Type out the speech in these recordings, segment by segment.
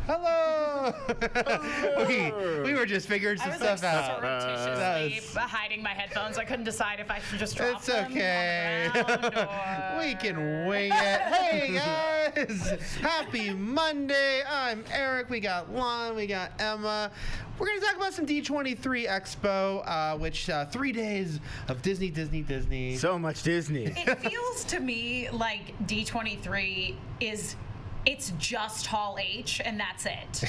Hello. we were just figuring some stuff out. Surreptitiously hiding my headphones. I couldn't decide if I should just drop them okay. on the ground or... We can wing it. Hey guys, happy Monday. I'm Eric. We got Lon. We got Emma. We're going to talk about some D23 Expo, which 3 days of Disney. So much Disney. It feels to me like D23 it's just Hall H, and that's it.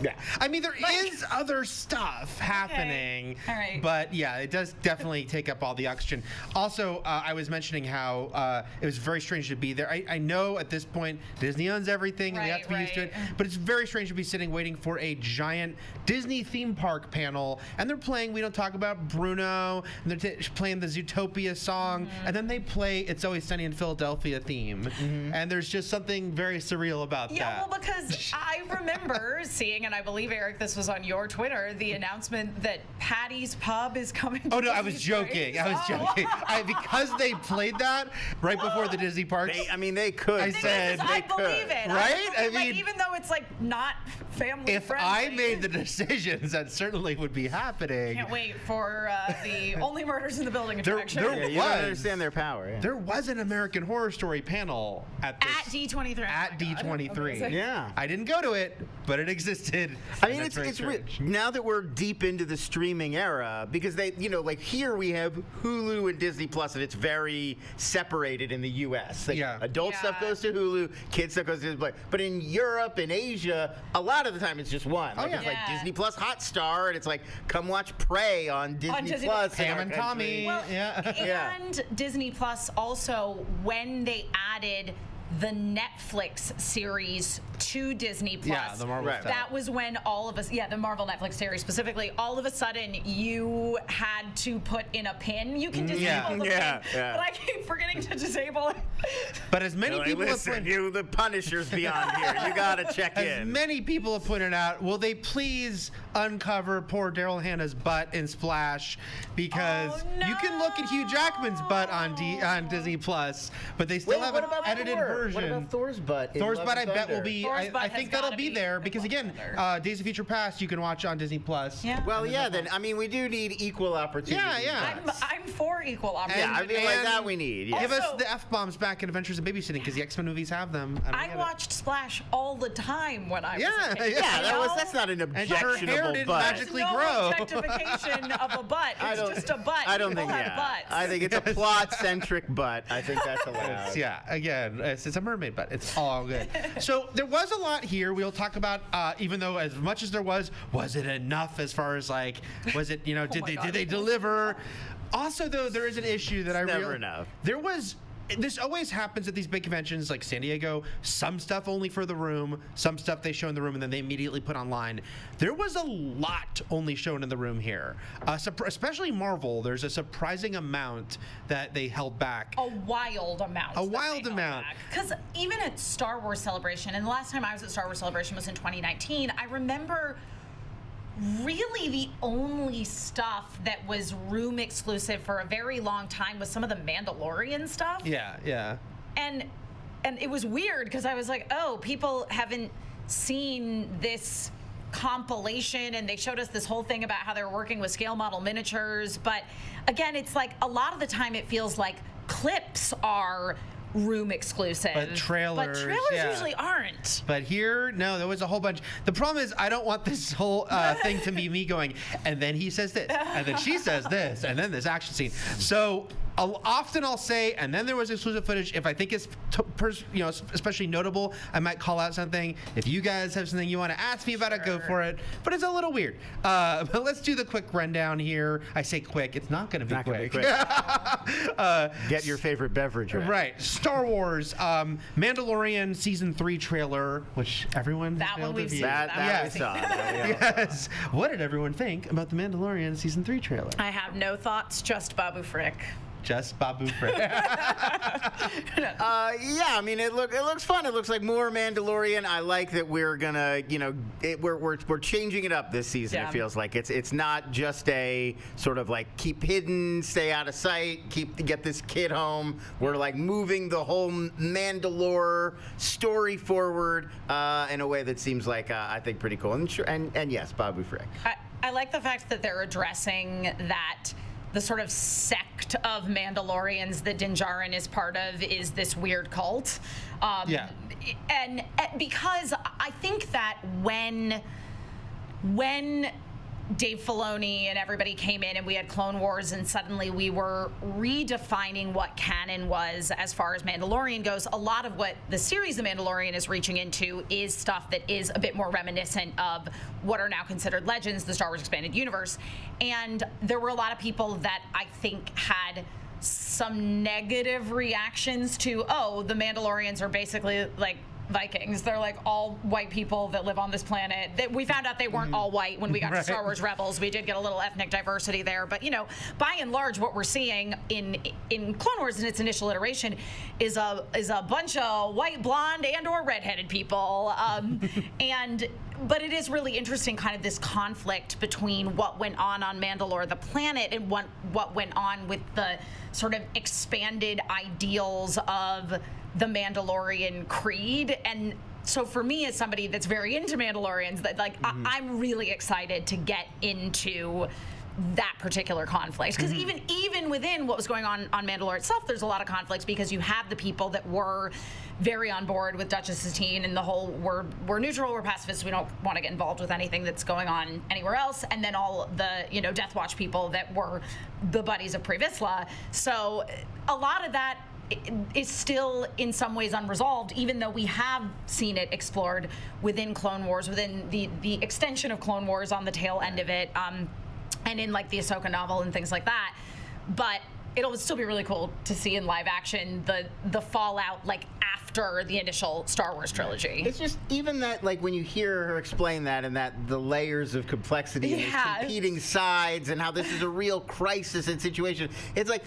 Yeah. I mean, there is other stuff happening. All right. But, yeah, it does definitely take up all the oxygen. Also, I was mentioning how it was very strange to be there. I know at this point Disney owns everything, and we have to be used to it. But it's very strange to be sitting waiting for a giant Disney theme park panel. And they're playing We Don't Talk About Bruno, and they're playing the Zootopia song. And then they play It's Always Sunny in Philadelphia theme. And there's just something very surreal about that. Yeah, well, because I remember seeing, and I believe, Eric, this was on your Twitter, the announcement that Patty's Pub is coming to Oh, no, I Disney was joking. Springs. Because they played that right before the Disney parks. They could. I said I believe it. Right? I mean, even though it's like not family if friendly. I made the decisions, that certainly would be happening. Can't wait for the Only Murders in the Building attraction. There You don't understand their power. Yeah. There was an American Horror Story panel at D23. At D23. Yeah. I didn't go to it, but it existed. I mean, it's now that we're deep into the streaming era, because they, like here we have Hulu and Disney Plus, and it's very separated in the U.S. Adult stuff goes to Hulu, kids stuff goes to Disney Plus. But in Europe and Asia, a lot of the time it's just one. It's like Disney Plus Hotstar, and it's like, come watch Prey on Disney Plus. Pam and Tommy. Well, and Disney Plus also, when they added the Netflix series to Disney Plus. The Marvel stuff. That was when all of us, the Marvel Netflix series specifically, all of a sudden you had to put in a pin. You can disable the pin, but I keep forgetting to disable it. But as many people listen, the Punisher's beyond here. You gotta check in. As many people have pointed out, will they please uncover poor Daryl Hannah's butt in Splash? Because you can look at Hugh Jackman's butt on Disney Plus, but they still have an edited version. What about Thor's butt? Thor's butt, I bet, will be. I think that'll be there in because again, Days of Future Past you can watch on Disney Plus. Yeah. Well, then I mean we do need equal opportunity. Yeah. I'm for equal opportunity. I mean like that we need. Yeah. Give us the F-bombs back in Adventures in Babysitting because the X-Men movies have them. I watched Splash all the time when I was a kid. That's not an objectionable and her hair didn't butt. magically no grow. Objectification of a butt. It's just a butt. I don't People think have butts. I think it's a plot-centric butt. I think that's allowed. Again, it's a mermaid butt. It's all good. So there was a lot here. We'll talk about, even though as much as there was it enough as far as was it, did they deliver? Also, though, there is an issue that never enough. This always happens at these big conventions like San Diego. Some stuff only for the room, some stuff they show in the room and then they immediately put online. There was a lot only shown in the room here, especially Marvel. There's a surprising amount that they held back. A wild amount. Because even at Star Wars Celebration, and the last time I was at Star Wars Celebration was in 2019, I remember really the only stuff that was room exclusive for a very long time was some of the Mandalorian stuff. Yeah. And it was weird because I was like, oh, people haven't seen this compilation, and they showed us this whole thing about how they're working with scale model miniatures. But again, it's like a lot of the time it feels like clips are room exclusive. But trailers usually aren't. But here, no, there was a whole bunch. The problem is I don't want this whole thing to be me going, and then he says this, and then she says this, and then this action scene. So often I'll say, and then there was exclusive footage. If I think it's especially notable, I might call out something. If you guys have something you want to ask me about it, go for it. But it's a little weird. But let's do the quick rundown here. I say quick. It's not going to be quick. Get your favorite beverage. Right. Star Wars, Mandalorian Season 3 trailer, which everyone that one we've seen. That we saw. Yes. What did everyone think about the Mandalorian Season 3 trailer? I have no thoughts, just Babu Frick. just Babu Frick. Yeah, I mean, it looks fun. It looks like more Mandalorian. I like that we're gonna, we're changing it up this season. Yeah. It feels like it's not just a sort of like keep hidden, stay out of sight, get this kid home. We're like moving the whole Mandalore story forward in a way that seems like I think pretty cool. And yes, Babu Frick. I like the fact that they're addressing that the sort of sect of Mandalorians that Din Djarin is part of is this weird cult. And because I think that when Dave Filoni and everybody came in and we had Clone Wars and suddenly we were redefining what canon was as far as Mandalorian goes, a lot of what the series The Mandalorian is reaching into is stuff that is a bit more reminiscent of what are now considered legends, the Star Wars Expanded Universe. And there were a lot of people that I think had some negative reactions to, the Mandalorians are basically like Vikings. They're like all white people that live on this planet. We found out they weren't all white when we got to Star Wars Rebels. We did get a little ethnic diversity there, but by and large, what we're seeing in Clone Wars in its initial iteration is a bunch of white, blonde, and/or redheaded people. But it is really interesting, kind of this conflict between what went on Mandalore, the planet, and what went on with the sort of expanded ideals of the Mandalorian creed. And so for me, as somebody that's very into Mandalorians, that I'm really excited to get into that particular conflict, because even within what was going on Mandalore itself, there's a lot of conflicts, because you have the people that were very on board with Duchess Satine and the whole we're neutral, we're pacifists, we don't want to get involved with anything that's going on anywhere else, and then all the Death Watch people that were the buddies of Pre Vizsla. So a lot of that is still in some ways unresolved, even though we have seen it explored within Clone Wars, within the extension of Clone Wars on the tail end of it, and in like the Ahsoka novel and things like that. But it'll still be really cool to see in live action the fallout like after the initial Star Wars trilogy. It's just even that, like, when you hear her explain that, and that the layers of complexity and the competing sides, and how this is a real crisis and situation, it's like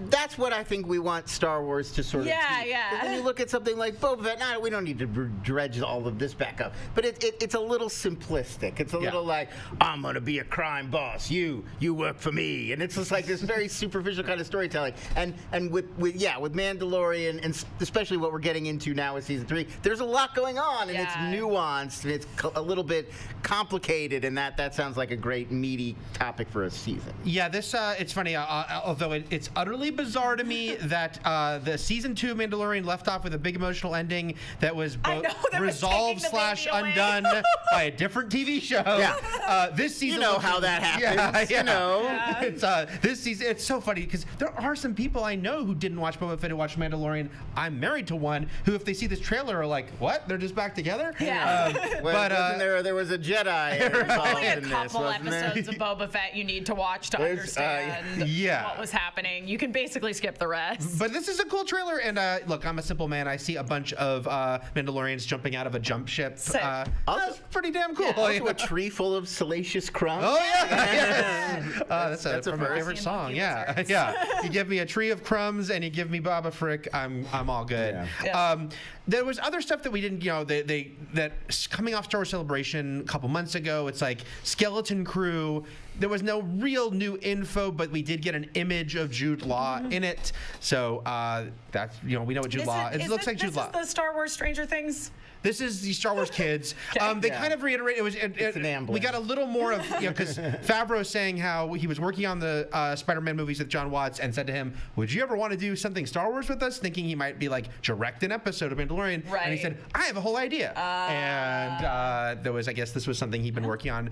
that's what I think we want Star Wars to sort of teach. Yeah. When you look at something like Boba Fett, we don't need to dredge all of this back up, but it's a little simplistic. It's a little like, I'm gonna be a crime boss, you work for me, and it's just like this very superficial kind of storytelling. And with Mandalorian, and especially what we're getting into now with season 3, there's a lot going on, and it's nuanced, and it's a little bit complicated, and that sounds like a great meaty topic for a season. Yeah, this it's funny, although it's utterly bizarre to me that the season 2 Mandalorian left off with a big emotional ending that was both resolved / undone by a different TV show. Yeah. This season, how that happens. It's this season. It's so funny because there are some people I know who didn't watch Boba Fett who watched Mandalorian. I'm married to one who, if they see this trailer, are like, "What? They're just back together?" Yeah. But there was a Jedi involved a in this, couple episodes of Boba Fett you need to watch to understand what was happening. You can basically skip the rest. But this is a cool trailer, and look, I'm a simple man. I see a bunch of Mandalorians jumping out of a jump ship. That's pretty damn cool. Also a tree full of salacious crumbs. Oh yeah, that's from my favorite song. Yeah. You give me a tree of crumbs and you give me Boba Frick, I'm all good. Yeah. There was other stuff that we didn't, that coming off Star Wars Celebration a couple months ago. It's like Skeleton Crew. There was no real new info, but we did get an image of Jude Law in it. So that's we know what Jude Law is. It looks like Jude Law. This is the Star Wars Stranger Things. This is the Star Wars kids. They kind of reiterate. We got a little more of because Favreau saying how he was working on the Spider-Man movies with John Watts and said to him, "Would you ever want to do something Star Wars with us?" Thinking he might be like direct an episode of Mandalorian. Right. And he said, "I have a whole idea." And there was, I guess, this was something he'd been working on.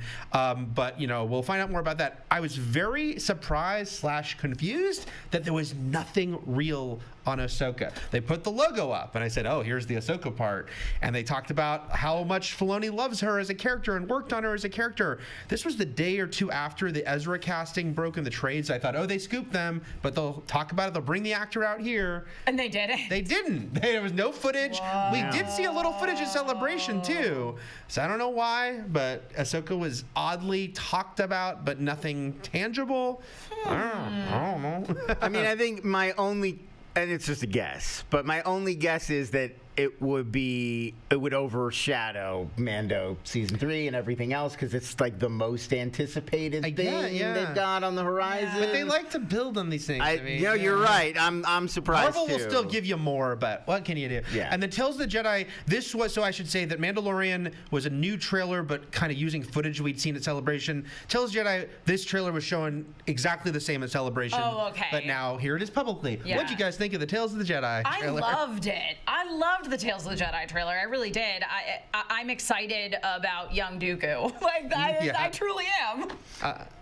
But we'll find out more about that. I was very surprised / confused that there was nothing real on Ahsoka. They put the logo up, and I said, oh, here's the Ahsoka part. And they talked about how much Filoni loves her as a character and worked on her as a character. This was the day or two after the Ezra casting broke in the trades. I thought, oh, they scooped them, but they'll talk about it. They'll bring the actor out here. And they didn't. They didn't. There was no footage. Whoa. We did see a little footage of Celebration, too. So I don't know why, but Ahsoka was oddly talked about, but nothing tangible. I don't know. I mean, I think my only, and it's just a guess, but my only guess is that it would overshadow Mando season 3 and everything else because it's like the most anticipated thing they've got on the horizon. Yeah. But they like to build on these things. You're right. I'm surprised. Marvel will still give you more, but what can you do? Yeah. And then Tales of the Jedi. This was, so I should say that Mandalorian was a new trailer, but kind of using footage we'd seen at Celebration. Tales of the Jedi. This trailer was showing exactly the same at Celebration. Oh, okay. But now here it is publicly. Yeah. What'd you guys think of the Tales of the Jedi trailer? I loved it. I loved the Tales of the Jedi trailer. I really did. I'm excited about young Dooku. I truly am.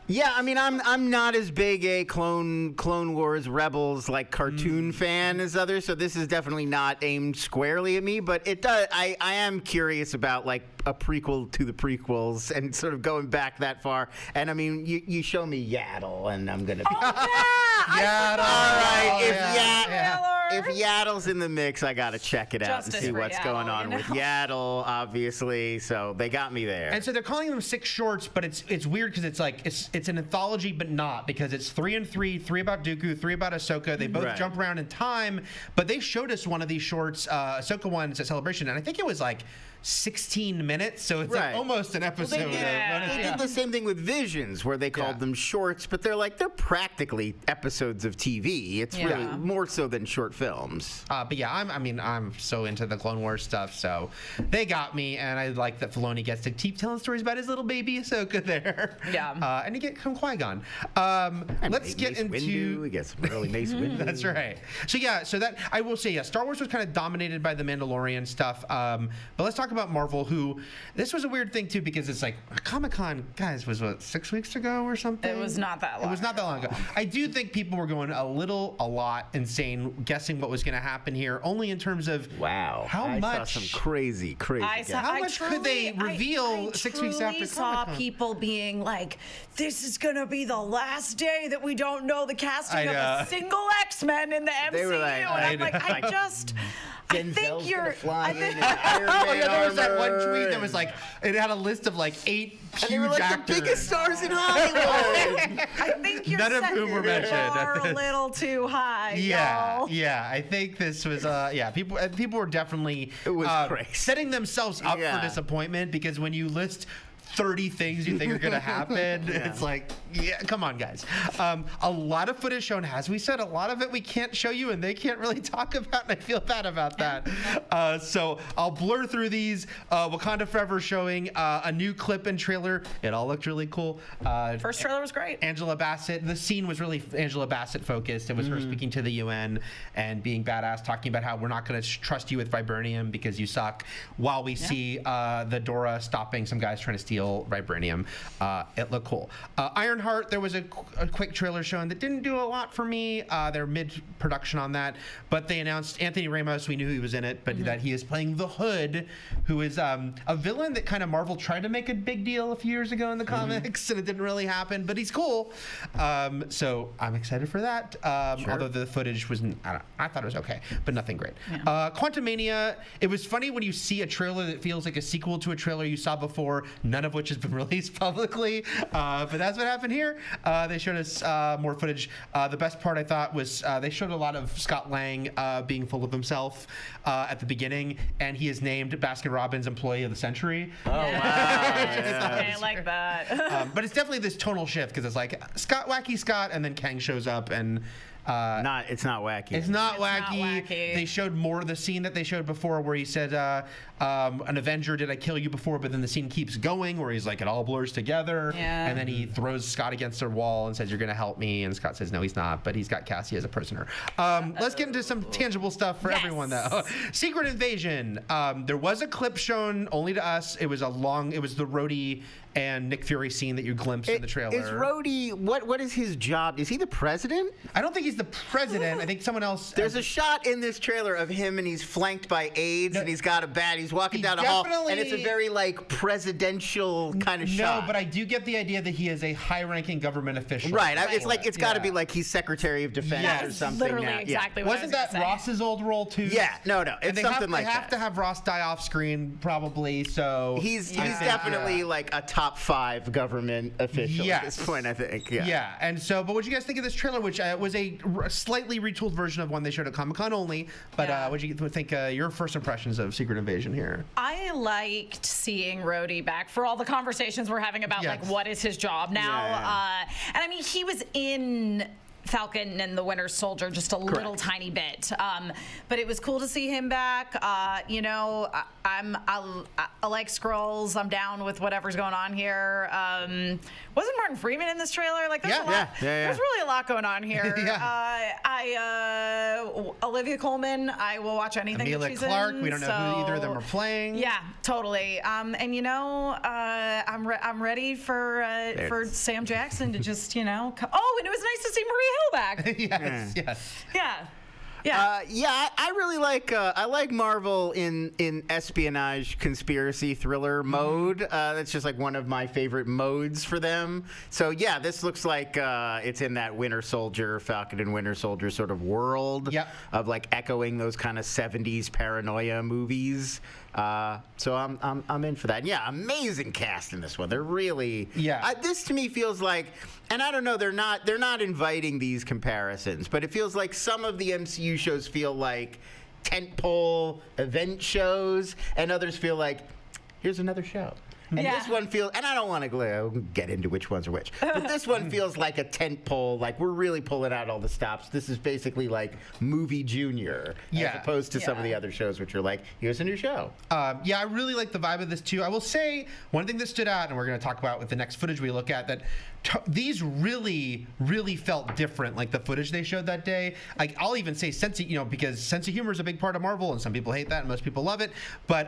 Yeah, I mean, I'm not as big a Clone Wars Rebels like cartoon fan as others, so this is definitely not aimed squarely at me. But it does. I am curious about like a prequel to the prequels and sort of going back that far. And I mean, you show me Yaddle, and I'm gonna be. Oh yeah, Yaddle. All right, if Yaddle's in the mix, I gotta check it out and see what's going on with Yaddle, obviously. So they got me there. And so they're calling them 6 shorts, but it's weird because it's like it's an anthology, but not, because it's 3 and 3, 3 about Dooku, 3 about Ahsoka. They both jump around in time, but they showed us one of these shorts, Ahsoka one's at Celebration, and I think it was like 16 minutes, so it's like almost an episode. They did the same thing with Visions, where they called them shorts, but they're practically episodes of TV. It's really more so than short films. But yeah, I'm so into the Clone Wars stuff, so they got me, and I like that Filoni gets to keep telling stories about his little baby Ahsoka there. Yeah. And you get some Qui-Gon. Let's get Mace into. Windu. We get some early Mace Windu. That's right. So that I will say, Star Wars was kind of dominated by the Mandalorian stuff. But let's talk about Marvel, who this was a weird thing too, because it's like Comic-Con, guys, was what, 6 weeks ago or something? It was not that long. It was not that long ago. I do think people were going a lot insane guessing what was going to happen here, only in terms of how much. I saw some crazy How much could they reveal 6 weeks after I saw Comic-Con? people being like, this is going to be the last day that we don't know the casting of a single X-Men in the MCU. They were like, and I'm like, I think you're. Fly in Iron Man there was that one armor, tweet that was like, it had a list of like 8 huge actors. the biggest stars in Hollywood. I think you're None of setting whom were the mentioned bar at this. a little too high. Yeah, y'all. yeah. I think this was, people were definitely crazy. setting themselves up for disappointment, because when you list 30 things you think are going to happen, it's like, come on, guys. A lot of footage shown, as we said, a lot of it we can't show you and they can't really talk about, and I feel bad about that. So I'll blur through these. Wakanda Forever showing a new clip and trailer. It all looked really cool. First trailer was great. Angela Bassett, the scene was really Angela Bassett focused. It was her speaking to the UN and being badass, talking about how we're not going to trust you with vibranium because you suck, while we see the Dora stopping some guys trying to steal vibranium. It looked cool. Ironheart, there was a quick trailer shown that didn't do a lot for me. They're mid-production on that, but they announced Anthony Ramos. We knew he was in it, but that he is playing the Hood, who is a villain that kind of Marvel tried to make a big deal a few years ago in the comics, and it didn't really happen, but he's cool. So I'm excited for that. Although the footage was, I thought it was okay, but nothing great. Quantumania, it was funny when you see a trailer that feels like a sequel to a trailer you saw before, none of which has been released publicly, but that's what happened here. They showed us more footage. The best part, I thought, was they showed a lot of Scott Lang being full of himself at the beginning, and he is named Baskin-Robbins Employee of the Century. Oh, wow. I like that. But it's definitely this tonal shift, because it's like Wacky Scott, and then Kang shows up, and it's not wacky. It's not wacky. They showed more of the scene that they showed before, where he said, an Avenger, did I kill you before? But then the scene keeps going, where he's like, it all blurs together. And then he throws Scott against a wall and says, you're going to help me. And Scott says, no, he's not. But he's got Cassie as a prisoner. Let's get into some tangible stuff for everyone, though. Secret Invasion. There was a clip shown only to us. It was the Rhodey and Nick Fury scene that you glimpsed in the trailer. Is Rhodey, what is his job? Is he the president? I don't think he's the president. I think someone else. There's a shot in this trailer of him, and he's flanked by aides, and he's got a bat. He's walking down a hall, and it's a very like presidential kind of shot. No, but I do get the idea that he is a high-ranking government official. Right. It's got to be like he's Secretary of Defense or something. Literally now. exactly. Wasn't that Ross's old role too? Yeah. No. It's something like that. They have to have Ross die off screen probably. So he's definitely like a top 5 government official at this point, I think. Yeah. And so, but what do you guys think of this trailer, which was a slightly retooled version of one they showed at Comic-Con only? But what do you think? Your first impressions of Secret Invasion here? I liked seeing Rhodey back for all the conversations we're having about like what is his job now. And I mean, he was in Falcon and the Winter Soldier just a little tiny bit, but it was cool to see him back. You know, I like Skrulls. I'm down with whatever's going on here. Wasn't Martin Freeman in this trailer? Like, there's a lot. There's really a lot going on here. Olivia Colman. I will watch anything. Emilia that she's Clarke. in, We don't know who either of them are playing. Yeah, totally. And you know, I'm ready for Sam Jackson to just and it was nice to see Maria Hill back. Yes. Yeah. I really like I like Marvel in espionage conspiracy thriller mode. That's just like one of my favorite modes for them. So yeah, this looks like it's in that Winter Soldier, Falcon and Winter Soldier sort of world of like echoing those kind of 70s paranoia movies. So I'm in for that. And yeah, amazing cast in this one. They're really this to me feels like, and I don't know, they're not inviting these comparisons, but it feels like some of the MCU shows feel like tentpole event shows, and others feel like here's another show. And this one feels, and I don't want to get into which ones are which, but this one feels like a tent pole, like we're really pulling out all the stops. This is basically like movie junior, as opposed to some of the other shows, which are like, here's a new show. I really like the vibe of this too. I will say one thing that stood out, and we're going to talk about with the next footage we look at, that these really, really felt different, like the footage they showed that day. Like, I'll even say because sense of humor is a big part of Marvel, and some people hate that, and most people love it. But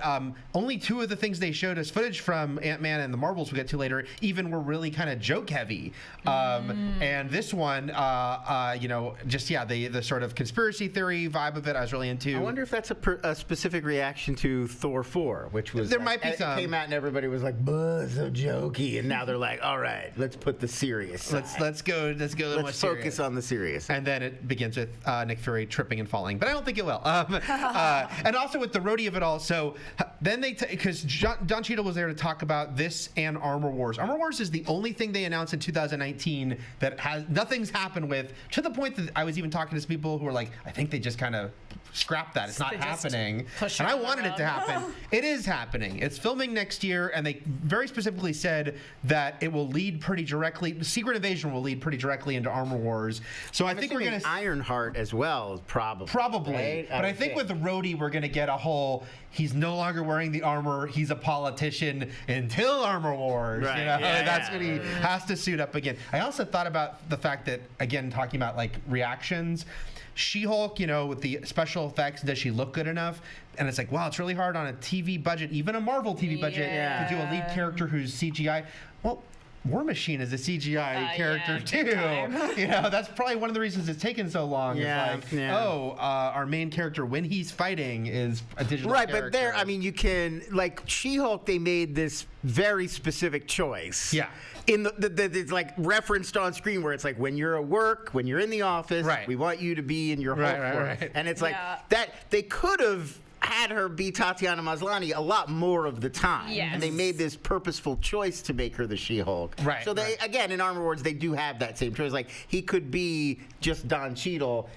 only 2 of the things they showed us footage from Ant-Man and the Marvels we'll get to later even were really kind of joke heavy. And this one, the sort of conspiracy theory vibe of it, I was really into. I wonder if that's a specific reaction to Thor 4, which was there might be some. It came out and everybody was like, "Buh, so jokey," and now they're like, "All right, let's put the serious side. Let's go. Let's focus on the serious." And then it begins with Nick Fury tripping and falling, but I don't think it will. And also with the Rhodey of it all. So then because Don Cheadle was there to talk about this and Armor Wars. Armor Wars is the only thing they announced in 2019 that has nothing's happened with, to the point that I was even talking to some people who were like, I think they just kind of scrapped that. It's not happening. And I wanted it to happen. It is happening. It's filming next year, and they very specifically said that it will lead pretty directly. Secret Invasion will lead pretty directly into Armor Wars. So I think we're going to Ironheart as well, probably. Right? But I think with Rhodey, we're going to get a whole. He's no longer wearing the armor. He's a politician until Armor Wars. Right. That's when he has to suit up again. I also thought about the fact that, again, talking about like reactions. She-Hulk, with the special effects, does she look good enough? And it's like, wow, it's really hard on a TV budget, even a Marvel TV budget, to do a lead character who's CGI. Well, War Machine is a CGI character too. That's probably one of the reasons it's taken so long. Our main character when he's fighting is a digital character. But there, I mean, you can, like She-Hulk, they made this very specific choice. In it's like referenced on screen where it's like, when you're at work, when you're in the office, we want you to be in your Hulk form. And it's like that they could have had her be Tatiana Maslany a lot more of the time. And they made this purposeful choice to make her the She-Hulk. So they, again, in Armor Wars, they do have that same choice. Like, he could be just Don Cheadle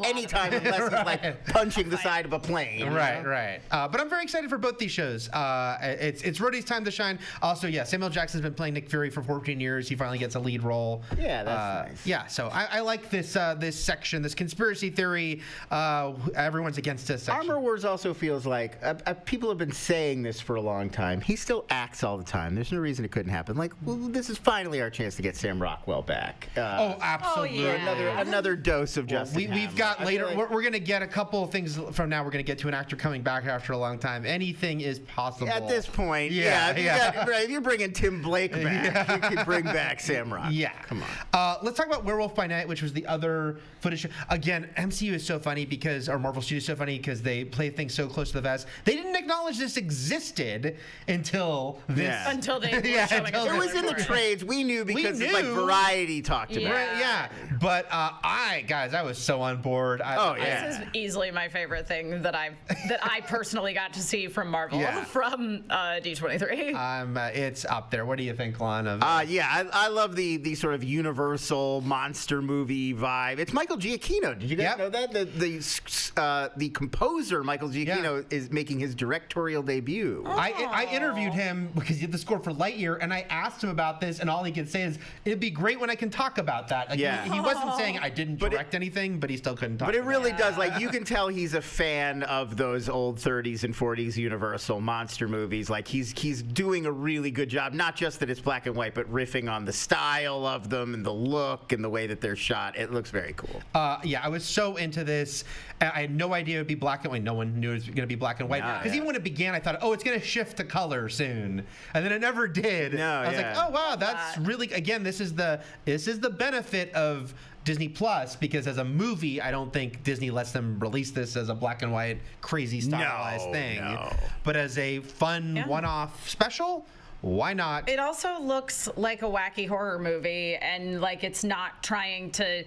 anytime unless he's like punching the side of a plane. Right. But I'm very excited for both these shows. It's Rhodey's time to shine. Also, Samuel Jackson's been playing Nick Fury for 14 years. He finally gets a lead role. Yeah, that's nice. Yeah, so I like this this section, this conspiracy theory. Everyone's against this section. Armor Wars also feels like people have been saying this for a long time. He still acts all the time. There's no reason it couldn't happen. Like, well, this is finally our chance to get Sam Rockwell back. Absolutely. Another dose of justice. We've got later. We're going to get a couple of things from now. We're going to get to an actor coming back after a long time. Anything is possible. At this point, if you're bringing Tim Blake back, you can bring back Sam Rockwell. Yeah. Come on. Let's talk about Werewolf by Night, which was the other footage. Again, MCU is so funny because, or Marvel Studios is so funny because they play things so close to the vest. They didn't acknowledge this existed until this. Yeah. Until they were showing It was in the trades. We knew because like Variety talked about it. Right, yeah. But I was so on board. This is easily my favorite thing that I personally got to see from Marvel from D23. It's up there. What do you think, Lon? I love the sort of universal monster movie vibe. It's Michael Giacchino. Did you guys know that? The composer, Michael Giacchino, is making his directorial debut. I interviewed him because he did the score for Lightyear, and I asked him about this, and all he could say is, it'd be great when I can talk about that. Like, he wasn't saying I didn't direct anything, but he still couldn't talk about it. But it really does. does. Like, you can tell he's a fan of those old 30s and 40s Universal monster movies. Like, he's doing a really good job, not just that it's black and white, but riffing on the style of them and the look and the way that they're shot. It looks very cool. I was so into this. I had no idea it would be black and white. No one knew it was going to be black and white. Because even when it began, I thought, it's going to shift to color soon. And then it never did. I was like, oh, wow, that's really, again, this is the benefit of Disney Plus, because as a movie, I don't think Disney lets them release this as a black and white, crazy stylized thing. No. But as a fun one-off special, why not? It also looks like a wacky horror movie, and like it's not trying to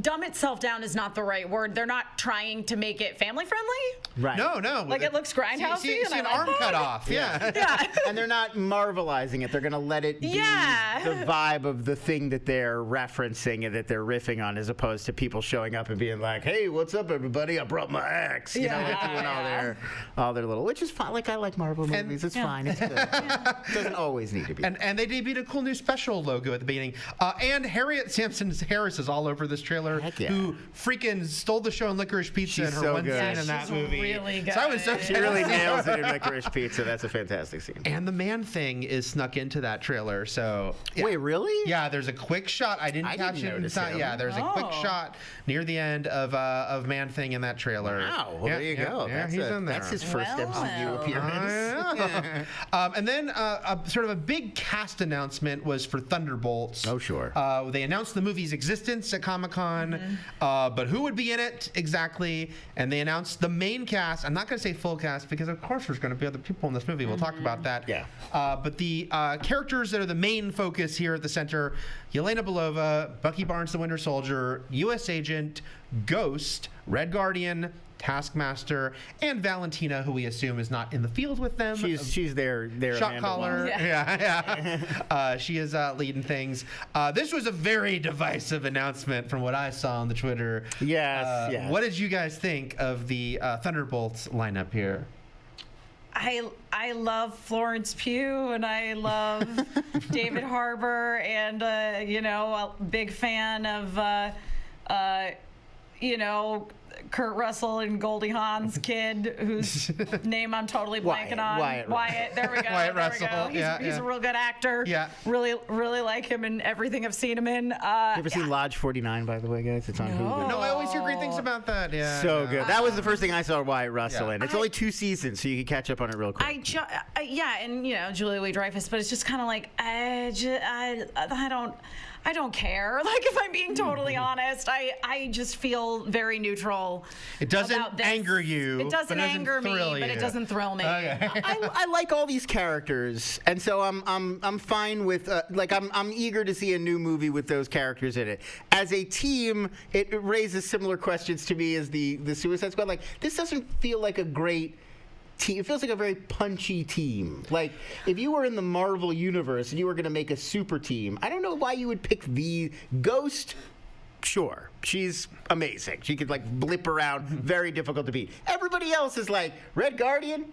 dumb itself down is not the right word. They're not trying to make it family friendly. Right. No. Like it looks grindhousey. See an arm cut off. Yeah. And they're not Marvelizing it. They're going to let it be the vibe of the thing that they're referencing and that they're riffing on, as opposed to people showing up and being like, "Hey, what's up, everybody? I brought my axe." You know, doing all their little, which is fine. Like, I like Marvel movies. It's fine. It's good. It doesn't always need to be. And they debuted a cool new special logo at the beginning. And Harriet Sampson Harris is all over this trailer, who freaking stole the show in Licorice Pizza in her one scene in that movie. Really good. So I was so she really nails it in Licorice Pizza. That's a fantastic scene. And the man thing is snuck into that trailer. So wait, really? Yeah, there's a quick shot. I didn't catch it inside. Yeah, there's a quick shot near the end of Man Thing in that trailer. Wow. Well, there you go. Yeah, he's in there. That's his first MCU appearance. And then sort of a big cast announcement was for Thunderbolts. Oh, sure. They announced the movie's existence at Comic-Con, but who would be in it exactly? And they announced the main cast. I'm not going to say full cast because, of course, there's going to be other people in this movie. We'll talk about that. Yeah. But the characters that are the main focus here at the center: Yelena Belova, Bucky Barnes, the Winter Soldier, U.S. Agent, Ghost, Red Guardian, Taskmaster, and Valentina, who we assume is not in the field with them. She's their shot caller. She is leading things. This was a very divisive announcement from what I saw on the Twitter. Yes. What did you guys think of the Thunderbolts lineup here? I love Florence Pugh, and I love David Harbour, and a big fan of Kurt Russell and Goldie Hawn's kid, whose name I'm totally blanking on. Wyatt. There we go. Wyatt Russell. He's a real good actor. Yeah. Really like him in everything I've seen him in. You ever seen Lodge 49, by the way, guys? It's on Hulu. No, I always hear great things about that. Yeah. So good. That was the first thing I saw Wyatt Russell in. It's only 2 seasons, so you can catch up on it real quick. And Julia Louis-Dreyfus, but it's just kind of like I don't care. Like, if I'm being totally honest, I just feel very neutral. It doesn't anger you. It doesn't anger me, but it doesn't thrill me. Okay. I like all these characters, and so I'm fine with I'm eager to see a new movie with those characters in it. As a team, it raises similar questions to me as the Suicide Squad. Like, this doesn't feel like a great team. It feels like a very punchy team. Like, if you were in the Marvel universe and you were going to make a super team, I don't know why you would pick the Ghost. Sure, she's amazing. She could blip around, very difficult to beat. Everybody else is like Red Guardian,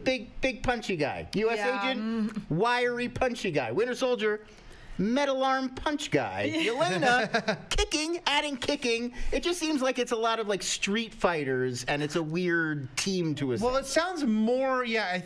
big punchy guy. U.S. Agent, wiry punchy guy. Winter Soldier, metal arm punch guy. Yelena, adding kicking. It just seems like it's a lot of street fighters, and it's a weird team to us. Well, it sounds more. Yeah,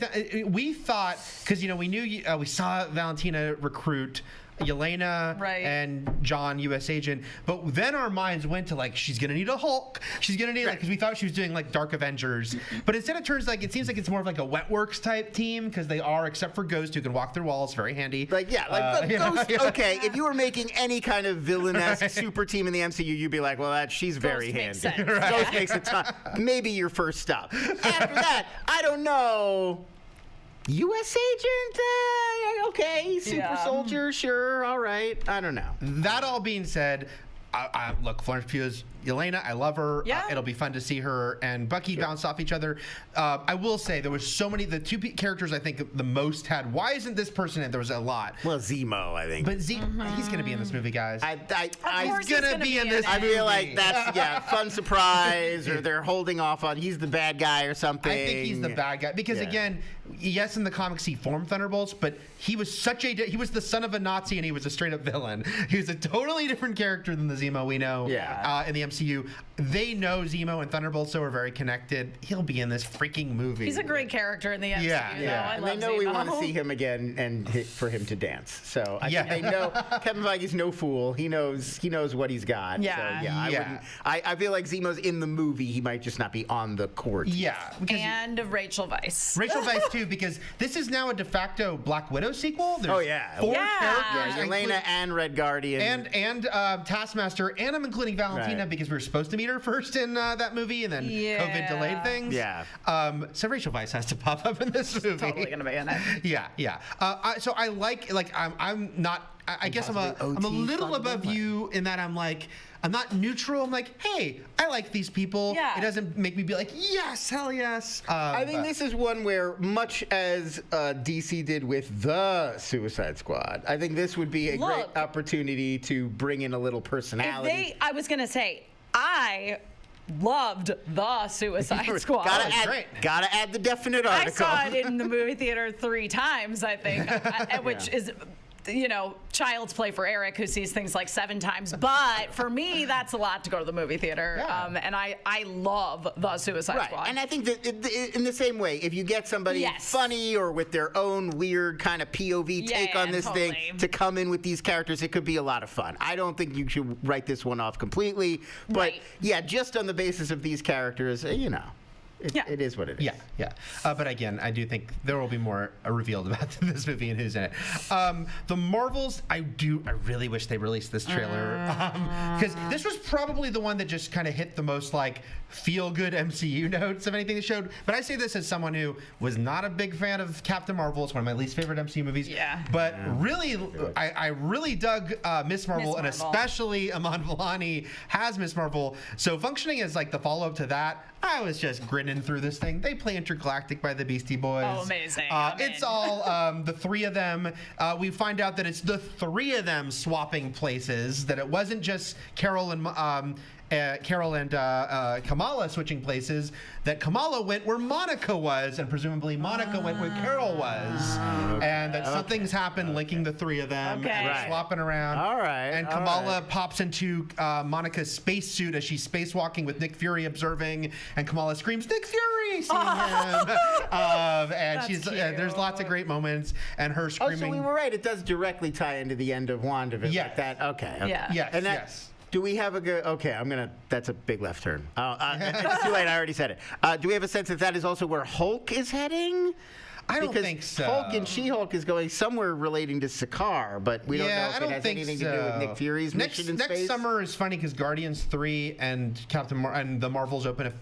we thought, because we knew we saw Valentina recruit Yelena and John, U.S. agent. But then our minds went to like, she's gonna need a Hulk. She's gonna need because we thought she was doing like Dark Avengers, but instead it turns like it seems like it's more of like a Wetworks type team because they are, except for Ghost, who can walk through walls, very handy. Like Ghost. Okay, if you were making any kind of villainous super team in the MCU, you'd be like, well, she's very handy. Ghost makes a ton. Maybe your first stop. After that, I don't know. U.S. agent? Okay. Super soldier? Sure. All right. I don't know. That all being said, look, Florence Pugh's Yelena, I love her. Yeah. It'll be fun to see her and Bucky bounce off each other. I will say there was so many. The two characters I think the most had. Why isn't this person in? There was a lot. Well, Zemo, I think. But he's going to be in this movie, guys. He's going to be in this movie. I feel like that's fun surprise, or they're holding off on he's the bad guy or something. I think he's the bad guy because again, yes, in the comics he formed Thunderbolts, but he was he was the son of a Nazi and he was a straight up villain. He was a totally different character than the Zemo we know in the MCU. They know Zemo and Thunderbolts, so are very connected. He'll be in this freaking movie. He's a great character in the MCU. Yeah. And they know we want to see him again and for him to dance. So I think they know Kevin Feige's no fool. He knows what he's got. Yeah. So I feel like Zemo's in the movie. He might just not be on the court. Yeah. And Rachel Weisz. Rachel Weisz too, because this is now a de facto Black Widow sequel. There's 4 characters. Yelena and Red Guardian. And Taskmaster, and I'm including Valentina because we were supposed to meet her first in that movie, and then COVID delayed things. Yeah. So Rachel Weisz has to pop up in this movie. Totally gonna be in it. Yeah. So I I'm not. I guess I'm a little above you in that I'm not neutral. I'm like, hey, I like these people. Yeah. It doesn't make me be like, yes, hell yes. I think this is one where, much as DC did with the Suicide Squad, I think this would be a great opportunity to bring in a little personality. I was gonna say, I loved the Suicide Squad. Gotta add the definite article. I saw it in the movie theater 3 times, I think, which is, child's play for Eric, who sees things like 7 times. But for me, that's a lot to go to the movie theater. And I love the Suicide Squad. And I think that in the same way, if you get somebody funny or with their own weird kind of POV take on this thing to come in with these characters, it could be a lot of fun. I don't think you should write this one off completely. But just on the basis of these characters, it is what it is. Yeah. But again, I do think there will be more revealed about this movie and who's in it. The Marvels, I really wish they released this trailer because this was probably the one that just kind of hit the most feel-good MCU notes of anything they showed. But I say this as someone who was not a big fan of Captain Marvel. It's one of my least favorite MCU movies. Yeah. But really, I really dug Miss Marvel, and especially Iman Vellani has Miss Marvel. So functioning as the follow-up to that, I was just grinning through this thing. They play Intergalactic by the Beastie Boys. Oh, amazing. It's all the 3 of them. We find out that it's the 3 of them swapping places, that it wasn't just Carol and Kamala switching places, that Kamala went where Monica was, and presumably Monica went where Carol was. And that something's happened linking the 3 of them. And they're swapping around. All right. And Kamala pops into Monica's spacesuit as she's spacewalking with Nick Fury observing, and Kamala screams, "Nick Fury!" seeing him. And she's there's lots of great moments, and her screaming. Oh, so we were right. It does directly tie into the end of WandaVision. Yeah. Like that. Okay. Yeah. Yes. And Yes. Do we have a good? Okay, that's a big left turn. It's too late. I already said it. Do we have a sense that is also where Hulk is heading? I don't think so. Hulk and She-Hulk is going somewhere relating to Sakaar, but we don't know if it has anything to do with Nick Fury's mission in space. Next summer is funny because Guardians 3 and and the Marvels open,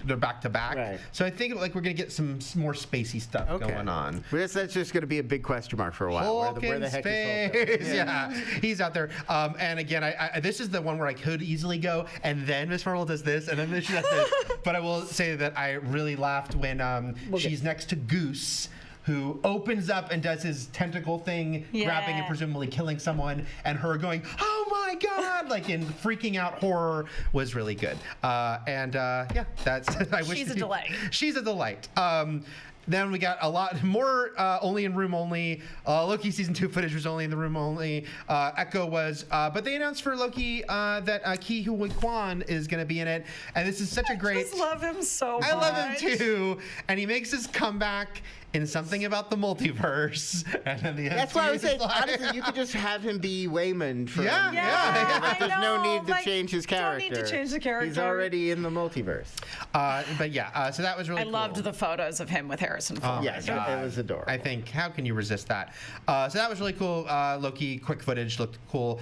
they're back to back. Right. So I think we're gonna get some more spacey stuff going on. Well, that's just gonna be a big question mark for a while. Hulk where the heck is Hulk? Yeah, he's out there. And again, this is the one where I could easily go, and then Miss Marvel does this, and then she does this. But I will say that I really laughed when she's next to Goose, who opens up and does his tentacle thing, grabbing and presumably killing someone, and her going, "Oh my God!" in freaking out horror was really good. That's. She's a delight. She's a delight. Then we got a lot more only in room only. Loki season 2 footage was only in the room only. Echo was, but they announced for Loki that Ke Huy Quan is going to be in it, and this is such a great. I just love him so much. I love him too, and he makes his comeback in something about the multiverse. And then the That's MCU why I was saying, is like- honestly, you could just have him be Waymond. From, Yeah. There's no need to change his character. Don't need to change the character. He's already in the multiverse. But yeah, so that was really I cool. loved the photos of him with Harrison Ford. Yes, it was adorable. I think, how can you resist that? So that was really cool. Loki, quick footage, looked cool.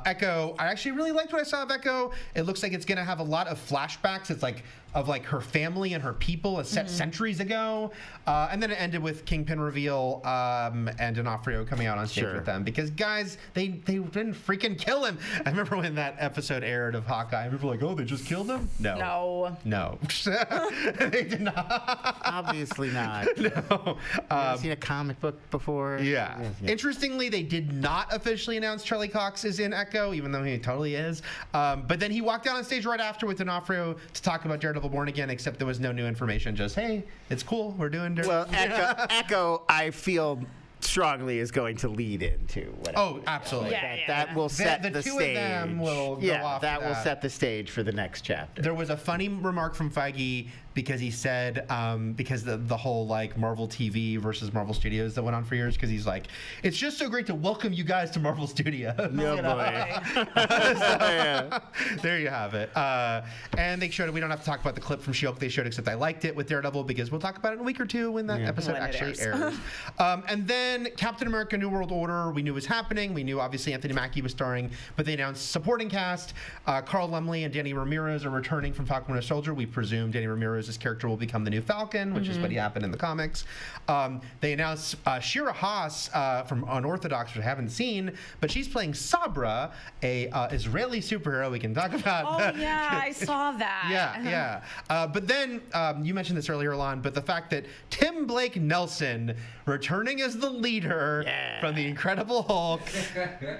Echo, I actually really liked what I saw of Echo. It looks like it's going to have a lot of flashbacks. It's like of like her family and her people set centuries ago. And then it ended with Kingpin reveal and D'Onofrio coming out on stage with them. Because guys, they didn't freaking kill him. I remember when that episode aired of Hawkeye, people were like, oh, they just killed him? No. They did not. Obviously not. No. Have you seen a comic book before? Yeah. Interestingly, they did not officially announce Charlie Cox is in Echo, even though he totally is. But then he walked out on stage right after with D'Onofrio to talk about Daredevil Born Again, except there was no new information. Just, hey, it's cool. We're doing Daredevil. Well, Echo, I feel strongly is going to lead into whatever. Oh, absolutely. That will set the two stage. of them will go off that to will set the stage for the next chapter. There was a funny remark from Feige because he said because the whole like Marvel TV versus Marvel Studios that went on for years, because he's like, it's just so great to welcome you guys to Marvel Studios. There you have it. And they showed it. We don't have to talk about the clip from She-Hulk they showed, except I liked it with Daredevil because we'll talk about it in a week or two when that episode actually airs. And then Captain America New World Order we knew was happening. We knew obviously Anthony Mackie was starring, but they announced supporting cast. Carl Lumbly and Danny Ramirez are returning from Falcon Winter Soldier. We presume Danny Ramirez's character will become the new Falcon, which is what happened in the comics. They announced Shira Haas from Unorthodox, which I haven't seen, but she's playing Sabra, a Israeli superhero. We can talk about. Oh yeah, I saw that. Yeah. But then you mentioned this earlier, Lon, but the fact that Tim Blake Nelson returning as the leader from the Incredible Hulk.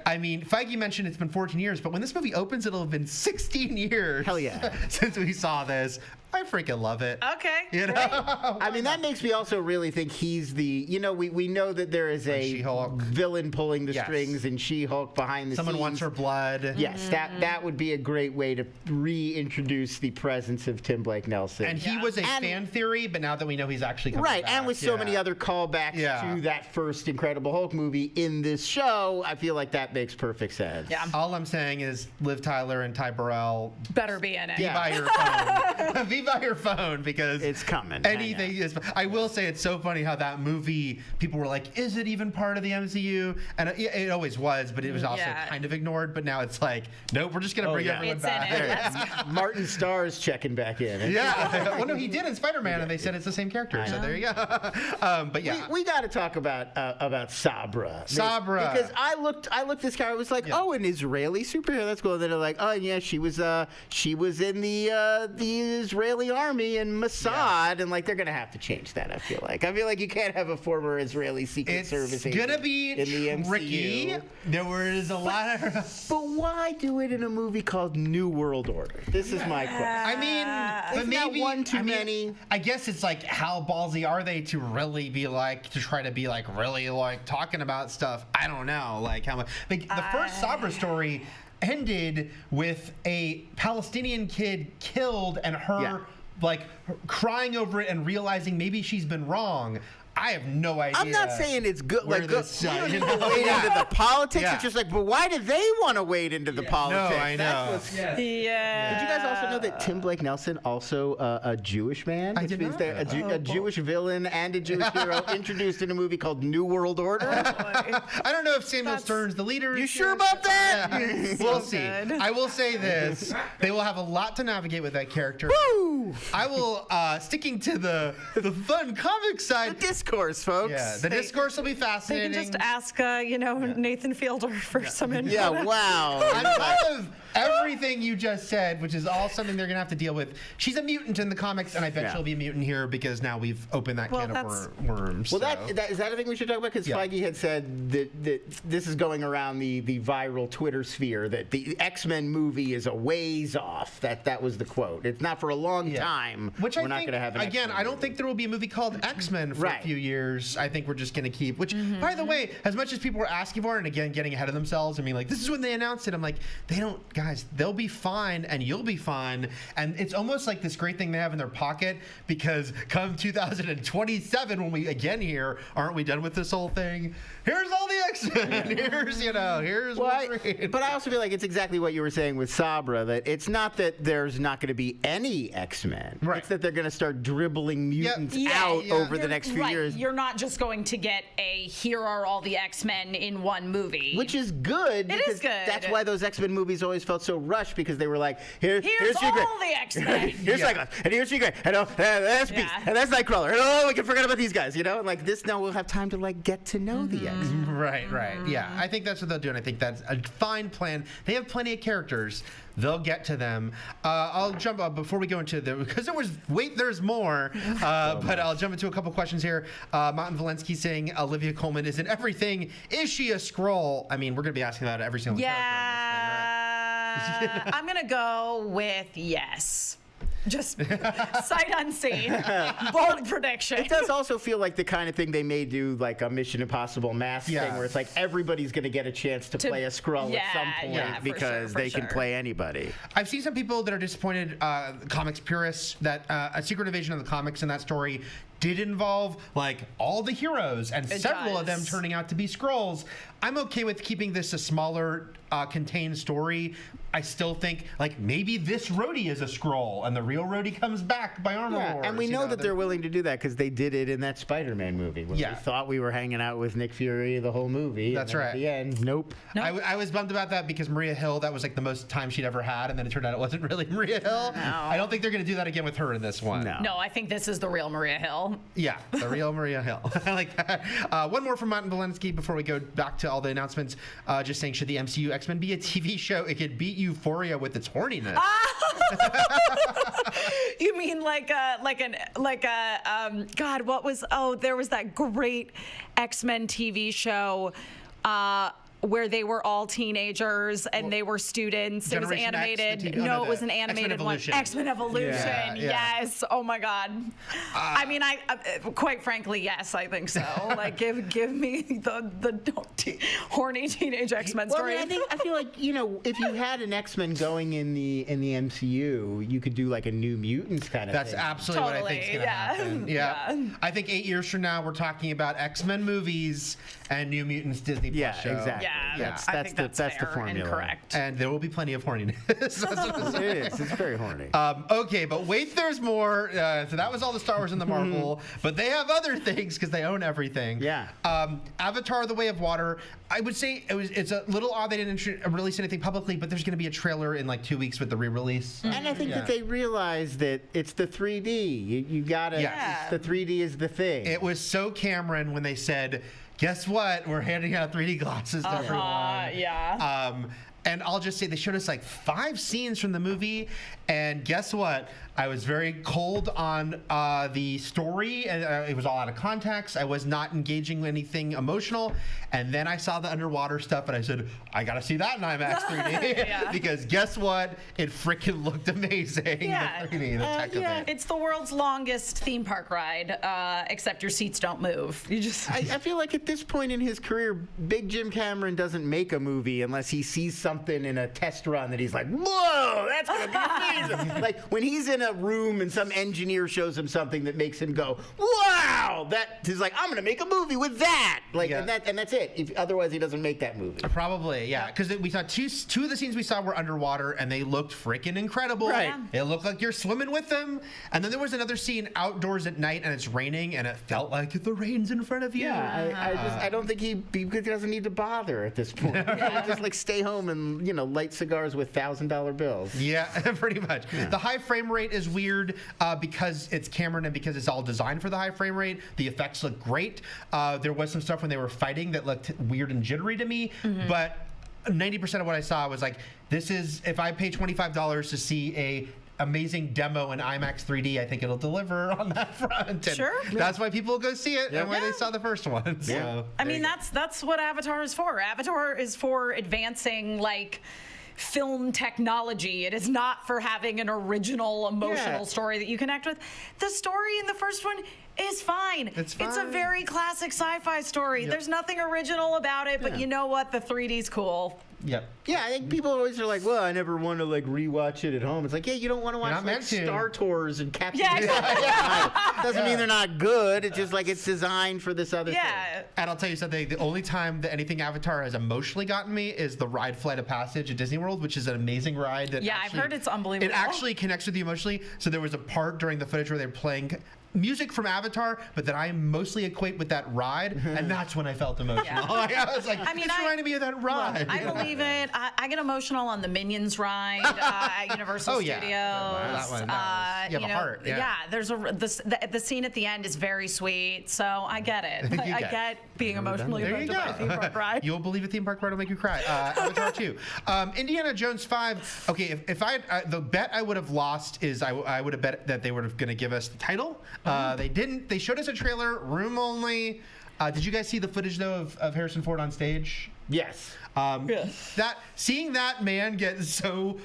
I mean, Feige mentioned it's been 14 years, but when this movie opens, it'll have been 16 years. Hell yeah. Since we saw this. I freaking love it. Okay. You know? I mean, that makes me also really think he's the, we know that there is a She-Hulk. villain pulling the strings and She-Hulk behind the Someone scenes. wants her blood. Yes, that would be a great way to reintroduce the presence of Tim Blake Nelson. And he was a fan theory, but now that we know he's actually coming back. And with so many other callbacks to that first Incredible Hulk movie in this show, I feel like that makes perfect sense. Yeah. All I'm saying is Liv Tyler and Ty Burrell, Better be in it. be by your phone. Be by your phone, because it's coming. Anything is. I will say it's so funny how that movie, people were like, is it even part of the MCU? And it always was, but it was also kind of ignored. But now it's like, nope, we're just going to bring everyone back. Martin Starr's checking back in. Yeah. Well, no, he did in Spider-Man, and they said it's the same character. So there you go. But yeah. We got to talk about Sabra. Because I looked this guy, I was like, oh, an Israeli superhero, that's cool. And then they're like, oh, yeah, she was in the Israeli army in Mossad, and like they're gonna have to change that. I feel like you can't have a former Israeli Secret Service agent gonna be in the MCU. Tricky. There was a lot of. But why do it in a movie called New World Order? This is my question. I mean, but maybe one too many. I guess it's like, how ballsy are they to really be like, to try to be like really like talking about stuff? I don't know, like how much. Like the first Sabra story ended with a Palestinian kid killed and her like crying over it and realizing maybe she's been wrong. I have no idea. I'm not saying it's good. Like, this, we don't need to wade into the politics. It's just like, but why do they want to wade into the politics? No, I know. Did you guys also know that Tim Blake Nelson, also a Jewish man? I did not. A Jewish villain and a Jewish hero introduced in a movie called New World Order. I don't know if Samuel Stern's the leader. You sure about that? Yeah. We'll see. I will say this: they will have a lot to navigate with that character. Woo! I will sticking to the fun comic side. Discourse, folks. Yeah, the discourse will be fascinating. They can just ask, Nathan Fielder for some info. Yeah, wow. On top of everything you just said, which is all something they're going to have to deal with, she's a mutant in the comics, and I bet she'll be a mutant here because now we've opened that can of worms. Well, is that a thing we should talk about? Because Feige had said that this is going around the viral Twitter sphere, that the X-Men movie is a ways off. That was the quote. It's not for a long time. Which we're not going to have an again, I don't think there will be a movie called X-Men for a few years. I think we're just going to keep, which, by the way, as much as people were asking for it, and again, getting ahead of themselves and being like, this is when they announced it, I'm like, they don't, guys, guys, they'll be fine and you'll be fine. And it's almost like this great thing they have in their pocket, because come 2027, when we again hear, aren't we done with this whole thing? Here's all the X-Men. Here's Wolverine. But I also feel like it's exactly what you were saying with Sabra, that it's not that there's not going to be any X-Men. Right. It's that they're going to start dribbling mutants out over the next few years. You're not just going to get here are all the X-Men in one movie. Which is good. It is good. That's why those X-Men movies always felt so rushed, because they were like, here's all Secret. the X-Men. Here's Cyclops, and here's Secret, and that's Beast, and that's Nightcrawler, and we can forget about these guys, and like this now we'll have time to like get to know the X-Men. Right. Yeah, I think that's what they'll do, and I think that's a fine plan. They have plenty of characters. They'll get to them. I'll jump up before we go into because there's more. But I'll jump into a couple questions here. Martin Valensky saying Olivia Colman is in everything. Is she a Skrull? I mean, we're going to be asking about every single character on this thing, right? I'm going to go with yes. Just sight unseen. Bold prediction. It does also feel like the kind of thing they may do, like a Mission Impossible mask thing, where it's like everybody's going to get a chance to play a Skrull at some point because they can play anybody. I've seen some people that are disappointed, comics purists, that a Secret Invasion of the comics in that story did involve like all the heroes and several of them turning out to be Skrulls. I'm okay with keeping this a smaller, contained story. I still think like maybe this Rhodey is a Skrull and the real Rhodey comes back by Armor Wars. And we know that they're willing to do that because they did it in that Spider-Man movie when we thought we were hanging out with Nick Fury the whole movie. That's right. At the end, nope. I was bummed about that because Maria Hill, that was like the most time she'd ever had, and then it turned out it wasn't really Maria Hill. No. I don't think they're going to do that again with her in this one. No, I think this is the real Maria Hill. Yeah, the real Maria Hill. I like that. One more from Martin Valensky before we go back to all the announcements. Just saying, should the MCU X-Men be a TV show? It could beat Euphoria with its horniness. You mean God, what was? Oh, there was that great X-Men TV show. Where they were all teenagers and they were students. It was animated. It was an animated one. X-Men Evolution. Yeah. Yes. Oh my God. I mean, I quite frankly, yes, I think so. Like, give me the horny teenage X-Men story. I feel like if you had an X-Men going in the MCU, you could do like a New Mutants kind of thing. That's absolutely what I think is going to happen. Yeah. I think 8 years from now, we're talking about X-Men movies and New Mutants Disney Plus show. Exactly. Yeah, I think that's the formula. and correct. And there will be plenty of horniness. It is. It's very horny. Okay, but wait, there's more. So that was all the Star Wars and the Marvel, but they have other things because they own everything. Yeah. Avatar: The Way of Water. I would say it's a little odd they didn't release anything publicly, but there's going to be a trailer in like 2 weeks with the re-release. And I think that they realized that it's the 3D. You gotta. Yeah. The 3D is the thing. It was so Cameron when they said, guess what? We're handing out 3D glasses to everyone. Yeah. And I'll just say they showed us like 5 scenes from the movie, and guess what? I was very cold on the story, and it was all out of context. I was not engaging with anything emotional. And then I saw the underwater stuff, and I said, I got to see that in IMAX 3D. Because guess what? It freaking looked amazing. Yeah. The 3D, the tech of it. It's the world's longest theme park ride, except your seats don't move. You just. I feel like at this point in his career, Big Jim Cameron doesn't make a movie unless he sees something in a test run that he's like, whoa, that's going to be amazing. Like when he's in a room and some engineer shows him something that makes him go, wow, he's like, I'm going to make a movie with that. Like, and that's it. Otherwise, he doesn't make that movie. Probably, yeah. Because we saw two of the scenes we saw were underwater, and they looked freaking incredible. Right. It looked like you're swimming with them. And then there was another scene outdoors at night, and it's raining, and it felt like the rain's in front of you. Yeah, I don't think he doesn't need to bother at this point. Just like stay home and light cigars with $1,000 bills. Yeah, pretty much. Yeah. The high frame rate is weird because it's Cameron and because it's all designed for the high frame rate. The effects look great. There was some stuff when they were fighting that looked weird and jittery to me, but 90% of what I saw was like, this is, if I pay $25 to see a amazing demo in IMAX 3D, I think it'll deliver on that front. And sure. That's why people go see it and why they saw the first one. So, yeah. I mean, that's what Avatar is for. Avatar is for advancing like film technology. It is not for having an original emotional story that you connect with. The story in the first one is fine. It's It's a fine. very classic sci-fi story. There's nothing original about it, but you know what? The 3D's cool. Yep. Yeah, I think people always are like, well, I never want to like rewatch it at home. It's like, yeah, you don't want to watch not like meant to. Star Tours and Captain. Yeah, Yeah. Doesn't mean they're not good. It's just like it's designed for this other thing. Yeah. And I'll tell you something, the only time that anything Avatar has emotionally gotten me is the ride Flight of Passage at Disney World, which is an amazing ride. That Yeah, I've heard it's unbelievable. It actually connects with you emotionally. So there was a part during the footage where they're playing music from Avatar, but that I mostly equate with that ride, and that's when I felt emotional. Yeah. I was like, I mean, it's reminding me of that ride. I believe it. I get emotional on the Minions ride at Universal Oh, yeah. Studios. That one, you have a heart, yeah. There's the scene at the end is very sweet, so I get it. I get being emotionally There you affected by a theme go. park ride. You'll believe a theme park ride will make you cry. Avatar 2. Indiana Jones 5. Okay, if the bet I would have lost is I would have bet that they were going to give us the title. They didn't. They showed us a trailer, room only. Did you guys see the footage though of Harrison Ford on stage? Yes. Seeing that man get so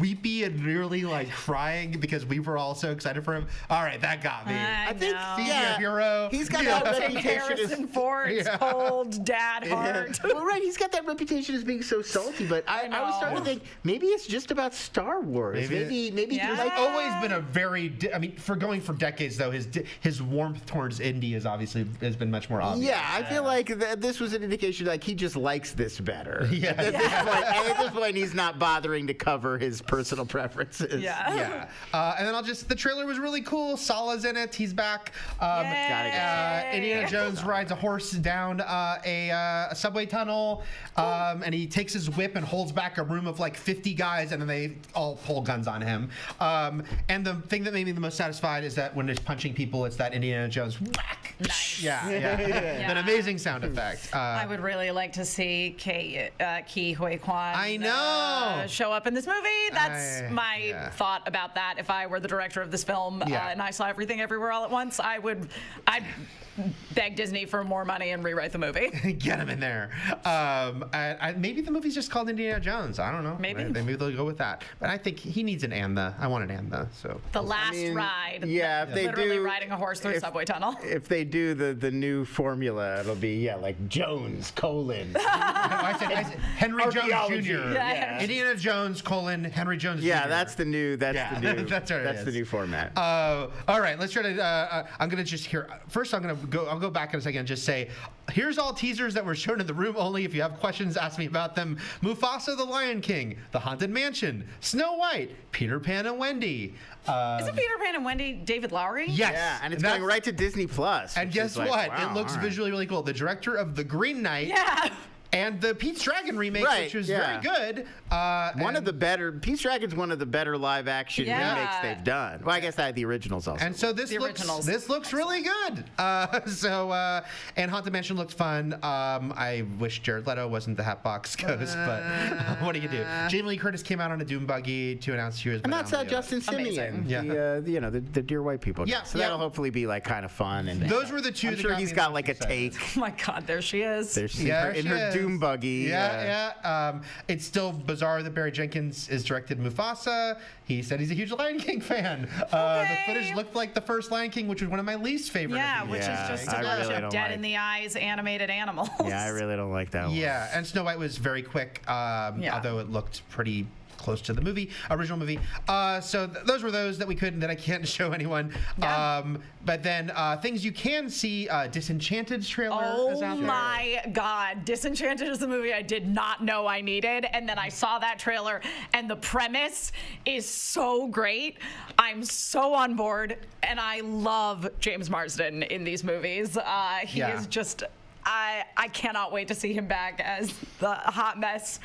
weepy and nearly like crying because we were all so excited for him. All right, that got me. I think know. Senior hero. He's got that reputation Harrison as Ford's cold dad heart. well, right. He's got that reputation as being so salty, but I was starting to think maybe it's just about Star Wars. Maybe Yeah. there's Like always been a very. I mean, for going for decades though, his warmth towards Indy is obviously has been much more obvious. Yeah, I feel like this was an indication like he just likes this better. Yeah. At this point, he's not bothering to cover his personal preferences. Yeah. And then the trailer was really cool. Sala's in it. He's back. Indiana Jones rides a horse down a subway tunnel, and he takes his whip and holds back a room of like 50 guys, and then they all pull guns on him. And the thing that made me the most satisfied is that when he's punching people, it's that Indiana Jones whack. Nice. Yeah. That amazing sound effect. I would really like to see Ke Huy Quan I know. show up in this movie. That's my thought about that. If I were the director of this film and I saw Everything Everywhere All at Once, I'd beg Disney for more money and rewrite the movie. Get him in there. Maybe the movie's just called Indiana Jones. I don't know. Maybe they'll go with that. But I think he needs an Antha. I want an Antha. So the last ride. Yeah, if they literally riding a horse through a subway tunnel. If they do the new formula, it'll be like Jones : I said Henry Jones Archaeology. Jr. Yeah. Indiana Jones : Henry Jones Jr. Yeah, that's the new. That's the new format. All right, let's try to. I'm gonna just hear. First, I'll go back in a second and just say, here's all teasers that were shown in the room only. If you have questions, ask me about them. Mufasa the Lion King, The Haunted Mansion, Snow White, Peter Pan and Wendy. Isn't Peter Pan and Wendy David Lowery? Yes. Yeah, and it's going right to Disney Plus. And guess what? It looks visually really cool. The director of The Green Knight. Yeah. And the Pete's Dragon remake, which was very good. Pete's Dragon's one of the better live action remakes they've done. Well, I guess the originals also. And so this looks really good. And Haunted Mansion looked fun. I wish Jared Leto wasn't the Hatbox Ghost, but what do you do? Jamie Lee Curtis came out on a Dune buggy to announce she was. And that's Justin Simeon, the Dear White People. Yeah, so that'll hopefully be like kind of fun. And those were the two. I'm sure he's got like a take. Oh my God, there she is. There she is. In her Doom buggy. It's still bizarre that Barry Jenkins is directed Mufasa. He said he's a huge Lion King fan. The footage looked like the first Lion King, which was one of my least favorite. Yeah, which is just a bunch of dead in the eyes animated animals. Yeah, I really don't like that one. Yeah, and Snow White was very quick, although it looked pretty close to the original movie. So those were those that I can't show anyone. Yeah. But then things you can see, Disenchanted's trailer is out there. Oh my God. Disenchanted is the movie I did not know I needed. And then I saw that trailer and the premise is so great. I'm so on board. And I love James Marsden in these movies. He is just, I cannot wait to see him back as the hot mess,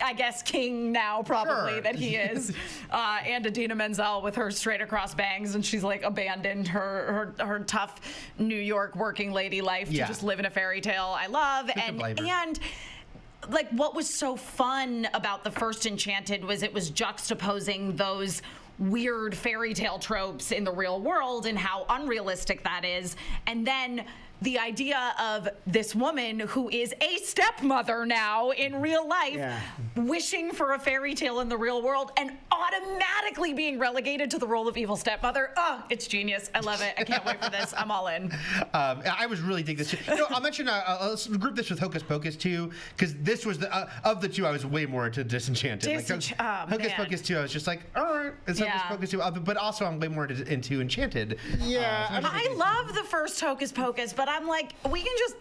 I guess, king now probably that he is, and Idina Menzel with her straight across bangs, and she's like abandoned her tough New York working lady life to just live in a fairy tale. I love and like what was so fun about the first Enchanted was it was juxtaposing those weird fairy tale tropes in the real world and how unrealistic that is, and then the idea of this woman who is a stepmother now in real life, wishing for a fairy tale in the real world and automatically being relegated to the role of evil stepmother. Oh, it's genius. I love it. I can't wait for this. I'm all in. I was really digging this. You know, I'll mention, let's group this with Hocus Pocus 2, because this was of the two, I was way more into Disenchanted. Hocus Pocus 2, I was just like, all right, it's Hocus Pocus 2, but also I'm way more into Enchanted. Yeah. I love the first Hocus Pocus, but I'm like, we can just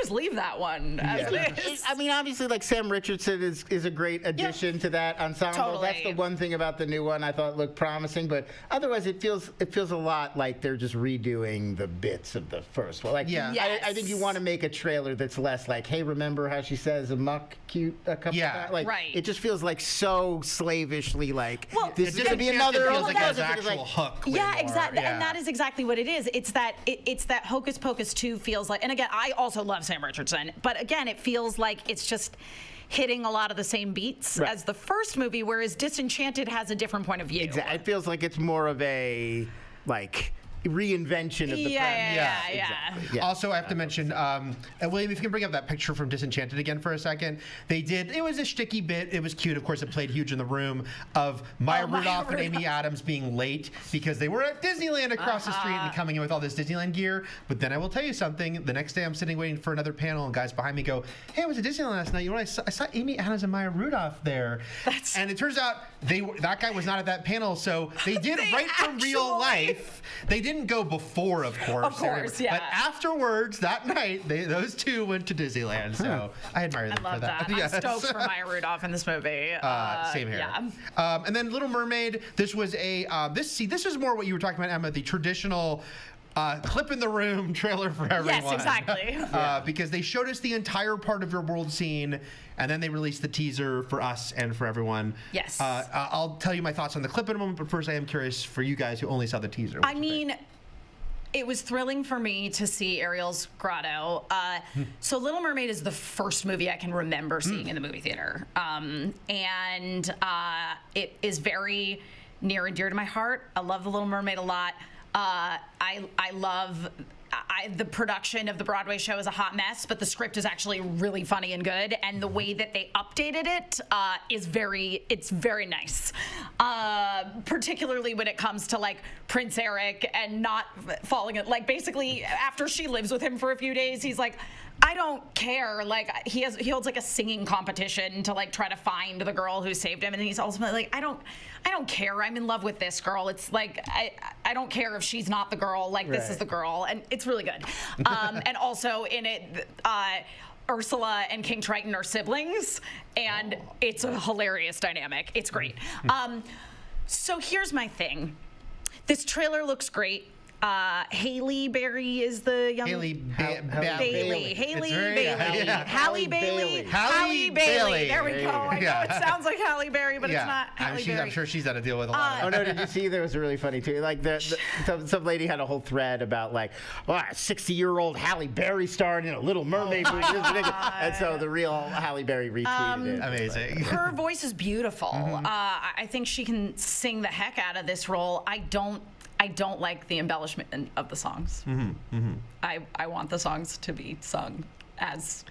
leave that one as it is. I mean, obviously, like Sam Richardson is a great addition to that ensemble. Totally. That's the one thing about the new one I thought looked promising, but otherwise it feels a lot like they're just redoing the bits of the first one. Like, I think you want to make a trailer that's less like, hey, remember how she says a muck cute a couple times? Like, it just feels like so slavishly like this is gonna be another. Feels like an actual hook. Yeah, exactly, and that is exactly what it is. It's that Hocus Pocus 2 feels like, and again, I also love Sam Richardson, but again, it feels like it's just hitting a lot of the same beats as the first movie, whereas Disenchanted has a different point of view. Exactly. It feels like it's more of a reinvention of the premise. Exactly. Also, I have to mention, William, if you can bring up that picture from Disenchanted again for a second. It was a shticky bit. It was cute. Of course, it played huge in the room of Maya Rudolph and Amy Adams being late because they were at Disneyland across the street and coming in with all this Disneyland gear. But then I will tell you something. The next day I'm sitting waiting for another panel and guys behind me go, hey, I was at Disneyland last night. You know what? I saw Amy Adams and Maya Rudolph there. And it turns out that guy was not at that panel. So they did right from real life. They didn't go before, of course. Of course, But afterwards, that night, those two went to Disneyland. So I admire them for that. I'm stoked for Maya Rudolph in this movie. Same here. Yeah. And then Little Mermaid. This was this is more what you were talking about, Emma. The traditional clip in the room trailer for everyone. Yes, exactly. Because they showed us the entire part of your world scene, and then they released the teaser for us and for everyone. Yes. I'll tell you my thoughts on the clip in a moment, but first I am curious for you guys who only saw the teaser. I mean, it was thrilling for me to see Ariel's grotto. So Little Mermaid is the first movie I can remember seeing in the movie theater. And it is very near and dear to my heart. I love The Little Mermaid a lot. I love the production of the Broadway show is a hot mess, but the script is actually really funny and good, and the way that they updated it is very nice. Particularly when it comes to like Prince Eric and not falling in, like basically after she lives with him for a few days, he's like, I don't care. Like he holds like a singing competition to like try to find the girl who saved him, and he's ultimately like, I don't care. I'm in love with this girl. It's like I don't care if she's not the girl. Like this is the girl, and it's really good. And also in it, Ursula and King Triton are siblings, and it's a hilarious dynamic. It's great. So here's my thing. This trailer looks great. Haley Berry is the young Haley Bailey. Halle Bailey. There we go. I know it sounds like Halle Berry, but it's not Halle Berry. I'm sure she's had to deal with a lot. Oh no! Did you see? There was really funny too. Like some lady had a whole thread about like, 60-year-old Halle Berry starring in a Little Mermaid movie, and so the real Halle Berry retweeted it. Amazing. Her voice is beautiful. I think she can sing the heck out of this role. I don't like the embellishment of the songs. I want the songs to be sung as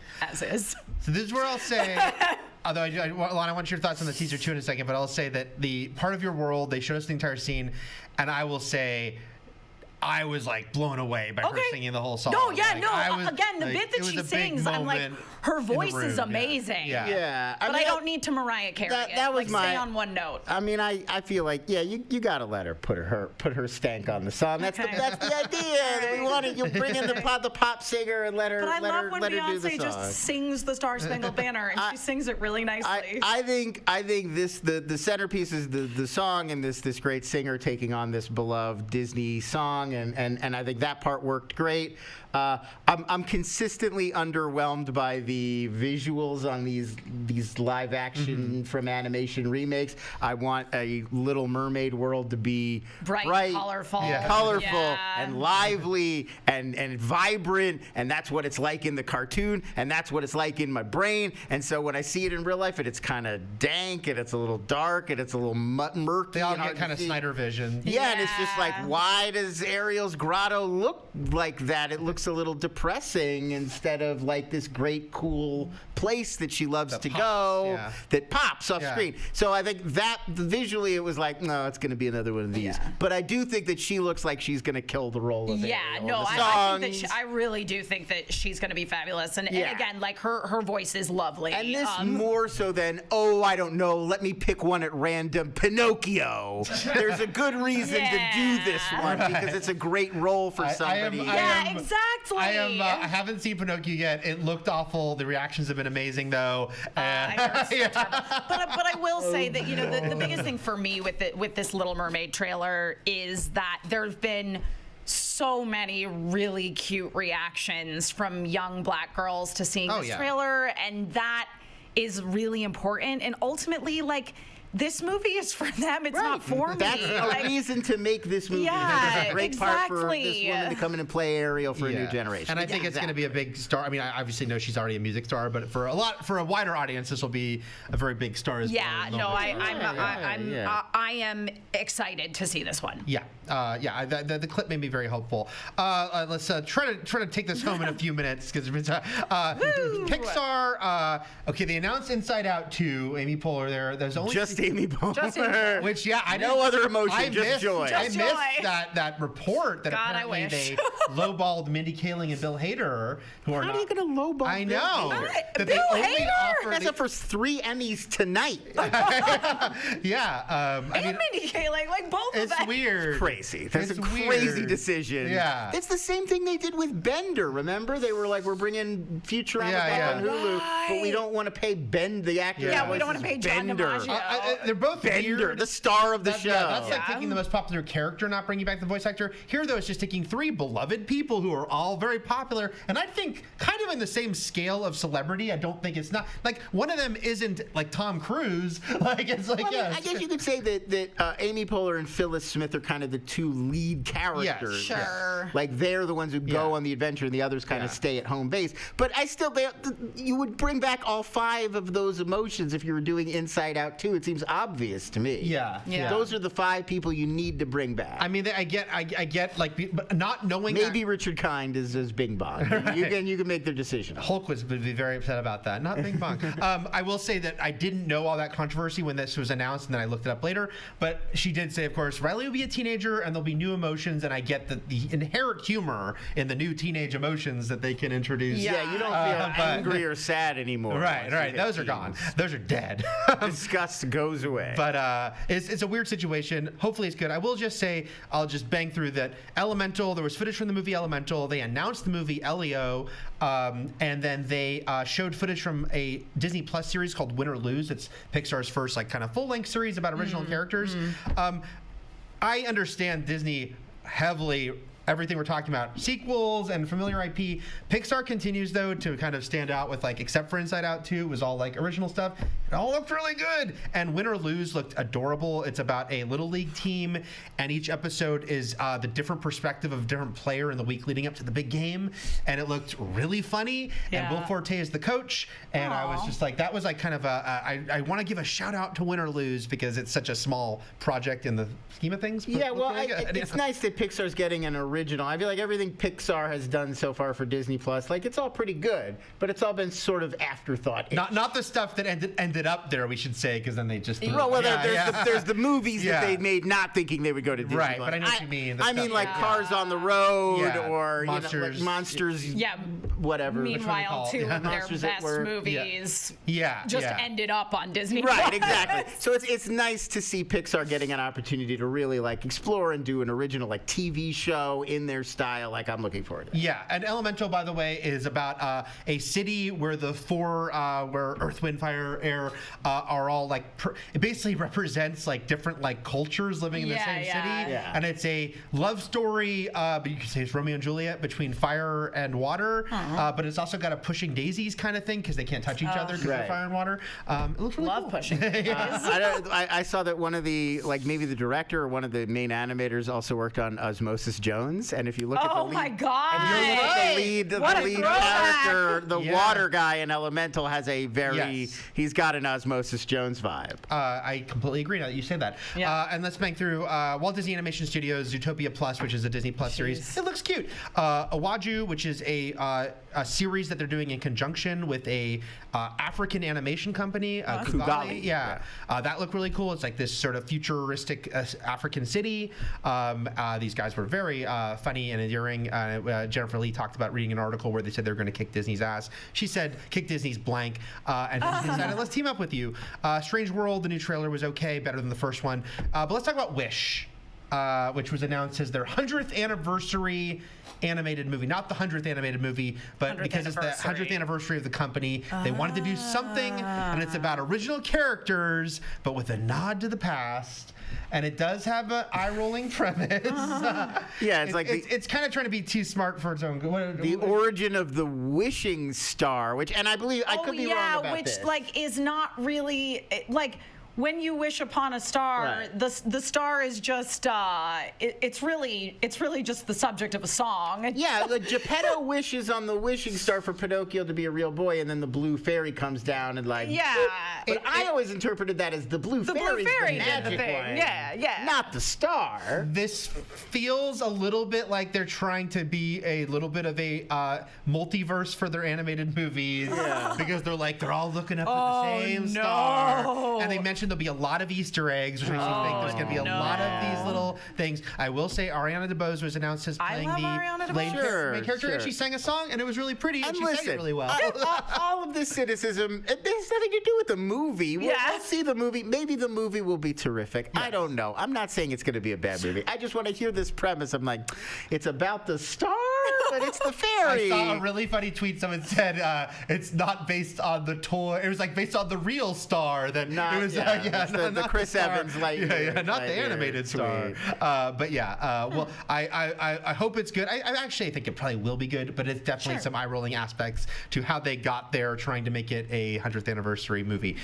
is. So this is where I'll say, although I want your thoughts on the teaser too in a second, but I'll say that the part of your world, they showed us the entire scene, and I will say, I was like blown away by her singing the whole song. No, yeah, like, again, the bit that she sings, I'm like, her voice is amazing. Yeah. But I don't need to Mariah Carey that was like, stay on one note. I mean, I feel like, you gotta let her put her stank on the song. That's the idea. We want it. You bring in the pop singer and let her. But I love when Beyonce just sings the Star Spangled Banner, and she sings it really nicely. I think this the centerpiece is the song and this great singer taking on this beloved Disney song. And I think that part worked great. I'm consistently underwhelmed by the visuals on these live action from animation remakes. I want a Little Mermaid world to be bright colorful, and lively and vibrant, and that's what it's like in the cartoon, and that's what it's like in my brain. And so when I see it in real life, it's kind of dank, and it's a little dark, and it's a little murky. They all get kind of Snyder vision. Yeah, and it's just like, why does Ariel's grotto look like that. It looks a little depressing instead of like this great, cool place that she loves to go that pops off screen. So I think that visually it was like, no, it's going to be another one of these. Yeah. But I do think that she looks like she's going to kill the role of Ariel. I think that I really do think that she's going to be fabulous. And again, like her voice is lovely. And this more so than, I don't know, let me pick one at random, Pinocchio. There's a good reason to do this one because it's a great role for somebody. Exactly. I haven't seen Pinocchio yet. It looked awful. The reactions have been amazing, though. But I will say that the biggest thing for me with this Little Mermaid trailer is that there's been so many really cute reactions from young black girls to seeing this trailer, and that is really important. And ultimately, like, this movie is for them. It's not for me. That's a reason to make this movie. Yeah, There's a great part for this woman to come in and play Ariel for a new generation. And I think it's going to be a big star. I mean, I obviously know she's already a music star, but for a wider audience, this will be a very big star as well. I am excited to see this one. The clip made me very hopeful. Let's try to take this home in a few minutes because Pixar. They announced Inside Out 2. Amy Poehler there. There's only just Amy Poehler. Which no other emotion, just joy. I missed that report that apparently they lowballed Mindy Kaling and Bill Hader, who are How are you going to lowball? I know. Bill Hader has up for 3 Emmys tonight. And Mindy Kaling, like both of them. It's weird. It's crazy. That's a crazy decision. Yeah. It's the same thing they did with Bender. Remember, they were like, we're bringing Futurama back on Hulu, but we don't want to pay the actor. Yeah, we don't want to pay John DiMaggio. They're both Bender, weird. the star of the show. That's like taking the most popular character, not bringing back the voice actor. Here, though, it's just taking 3 beloved people who are all very popular, and I think kind of in the same scale of celebrity. I don't think it's not like one of them isn't like Tom Cruise. Like it's like I guess you could say that Amy Poehler and Phyllis Smith are kind of the 2 lead characters. Yeah, sure. Like they're the ones who go on the adventure, and the others kind of stay at home base. But you would bring back all 5 of those emotions if you were doing Inside Out 2. It seems obvious to me. Yeah. Those are the 5 people you need to bring back. I mean, I get like, but not knowing. Maybe Richard Kind is Bing Bong. Right. You can make their decision. Hulk would be very upset about that. Not Bing Bong. I will say that I didn't know all that controversy when this was announced, and then I looked it up later. But she did say, of course, Riley will be a teenager, and there'll be new emotions, and I get the inherent humor in the new teenage emotions that they can introduce. Yeah, you don't feel angry or sad anymore. Right. Those are gone. Those are dead. Disgust goes away. But it's a weird situation. Hopefully it's good. I will just say, I'll just bang through that. Elemental, there was footage from the movie Elemental. They announced the movie Elio, and then they showed footage from a Disney Plus series called Win or Lose. It's Pixar's first like kind of full-length series about original characters. I understand Disney heavily everything we're talking about, sequels and familiar IP. Pixar continues, though, to kind of stand out with, like, except for Inside Out 2, it was all, like, original stuff. It all looked really good. And Win or Lose looked adorable. It's about a Little League team, and each episode is the different perspective of a different player in the week leading up to the big game. And it looked really funny. Yeah. And Will Forte is the coach. And I was just like, that was, like, kind of I want to give a shout-out to Win or Lose because it's such a small project in the scheme of things. Yeah, well, it's nice that Pixar's getting an original. I feel like everything Pixar has done so far for Disney Plus, like, it's all pretty good, but it's all been sort of afterthought. Not the stuff that ended up there, we should say, because then they just there's the movies that they made not thinking they would go to Disney Plus. Right, but I know what you mean. I mean, like Cars on the Road or Monsters, Monsters, whatever. Meanwhile, two of their best movies just ended up on Disney Plus. Right, exactly. So it's nice to see Pixar getting an opportunity to really, like, explore and do an original, like, TV show in their style. Like, I'm looking forward to that. Yeah, and Elemental, by the way, is about a city where the four, where Earth, Wind, Fire, Air are all, like, it basically represents, like, different, like, cultures living in the same city. Yeah. And it's a love story, but you could say it's Romeo and Juliet between fire and water, but it's also got a pushing daisies kind of thing because they can't touch each other because of fire and water. It looks really cool. Pushing I saw that one of the, like, maybe the director or one of the main animators also worked on Osmosis Jones. Jones, and if you look at the Oh lead, my God! and you look at the lead character, the water guy in Elemental has a very he's got an Osmosis Jones vibe. I completely agree now that you say that. Yeah. And let's bang through Walt Disney Animation Studios Zootopia Plus, which is a Disney Plus series. It looks cute. Awaju, which is a series that they're doing in conjunction with a African animation company, Kugali. Yeah. That looked really cool. It's like this sort of futuristic African city. These guys were very funny and endearing. Jennifer Lee talked about reading an article where they said they were going to kick Disney's ass. She said, kick Disney's blank. And she decided, let's team up with you. Strange World, the new trailer was okay, better than the first one. But let's talk about Wish, which was announced as their 100th anniversary animated movie. Not the 100th animated movie, but because it's the 100th anniversary of the company, they wanted to do something, and it's about original characters, but with a nod to the past. And it does have an eye-rolling premise. Yeah, it's like it's kind of trying to be too smart for its own good. The origin of the wishing star, which, and I believe I could be wrong about which this. like is not really like. When you wish upon a star, the star is just it's really just the subject of a song. Yeah, like Geppetto wishes on the wishing star for Pinocchio to be a real boy, and then the blue fairy comes down and like. Yeah. But I always interpreted that as the blue fairy. The blue fairy the did magic the thing. one, Yeah. Not the star. This feels a little bit like they're trying to be a little bit of a multiverse for their animated movies. Yeah. Because they're all looking up at the same star. And they mentioned there'll be a lot of Easter eggs, which makes me think there's going to be a lot of these little things. I will say Ariana DeBose was announced as playing the main character, and she sang a song, and it was really pretty, and she sang it really well. All of this cynicism, it has nothing to do with the movie. We'll see the movie. Maybe the movie will be terrific. Yes. I don't know. I'm not saying it's going to be a bad movie. I just want to hear this premise. I'm like, it's about the star, but it's the fairy. I saw a really funny tweet. Someone said it's not based on the toy. It was like based on the real star. That it was the Chris Evans not the animated star. But well, I hope it's good. I actually think it probably will be good, but it's definitely some eye-rolling aspects to how they got there, trying to make it a 100th anniversary movie.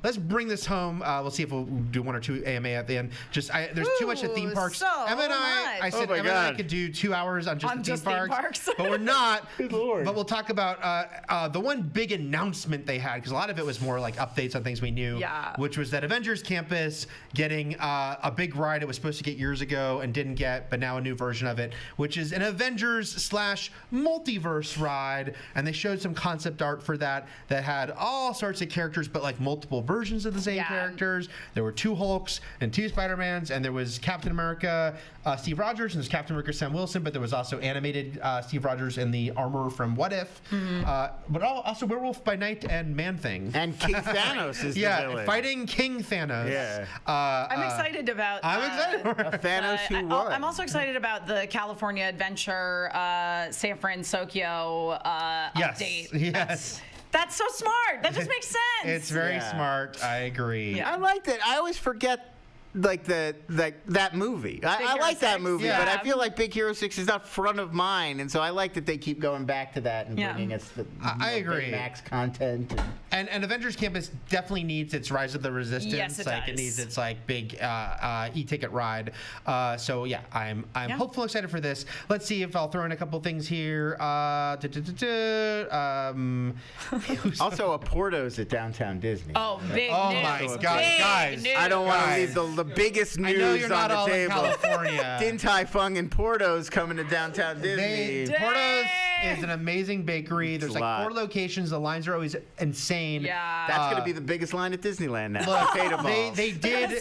Let's bring this home. We'll see if we'll do one or two AMA at the end. There's too much at theme parks. Emma and I said Emma and I could do 2 hours on just the theme parks, but we're not. Good Lord. But we'll talk about the one big announcement they had, because a lot of it was more like updates on things we knew, which was that Avengers Campus getting a big ride it was supposed to get years ago and didn't get, but now a new version of it, which is an Avengers/multiverse ride. And they showed some concept art for that had all sorts of characters, but like multiple versions of the same characters. There were 2 Hulks and 2 Spider-Mans, and there was Captain America Steve Rogers, and there's Captain America Sam Wilson, but there was also animated Steve Rogers in the armor from What If, but also Werewolf by Night and Man-Thing. And King Thanos is the villain. Fighting King Thanos. Yeah. I'm excited about I'm excited for it. Thanos who won. I'm also excited about the California Adventure San Francisco update. Yes. That's so smart. That just makes sense. It's very smart. I agree. I like that. I always forget like that movie. I like that movie, but I feel like Big Hero 6 is not front of mind, and so I like that they keep going back to that and bringing us the I agree. Max content. And Avengers Campus definitely needs its Rise of the Resistance. Yes, it does. It needs its big e-ticket ride. So yeah, I'm hopeful, excited for this. Let's see if I'll throw in a couple things here. Also, a Porto's at Downtown Disney. Oh, big news. My God, guys! News. I don't want to leave the biggest news I know you're not on the all table. in California. Din Tai Fung and Porto's coming to Downtown Disney. Porto's is an amazing bakery. There's like 4 locations. The lines are always insane. Yeah. That's going to be the biggest line at Disneyland now. Look, potato balls. They did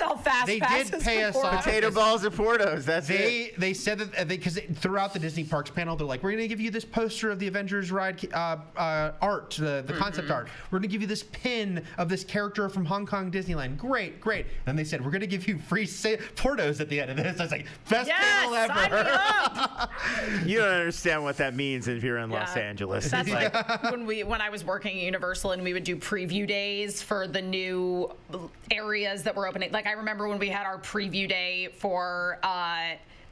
pay us off. Potato balls at Porto's. That's it. They said that because throughout the Disney Parks panel, they're like, we're going to give you this poster of the Avengers ride art, the concept art. We're going to give you this pin of this character from Hong Kong Disneyland. Great. And they said, we're going to give you free Portos at the end of this. I was like, best panel ever. Sign me up. You don't understand what that means if you're in Los Angeles. That's like when I was working at Universal and we would do preview days for the new areas that were opening. Like I remember when we had our preview day for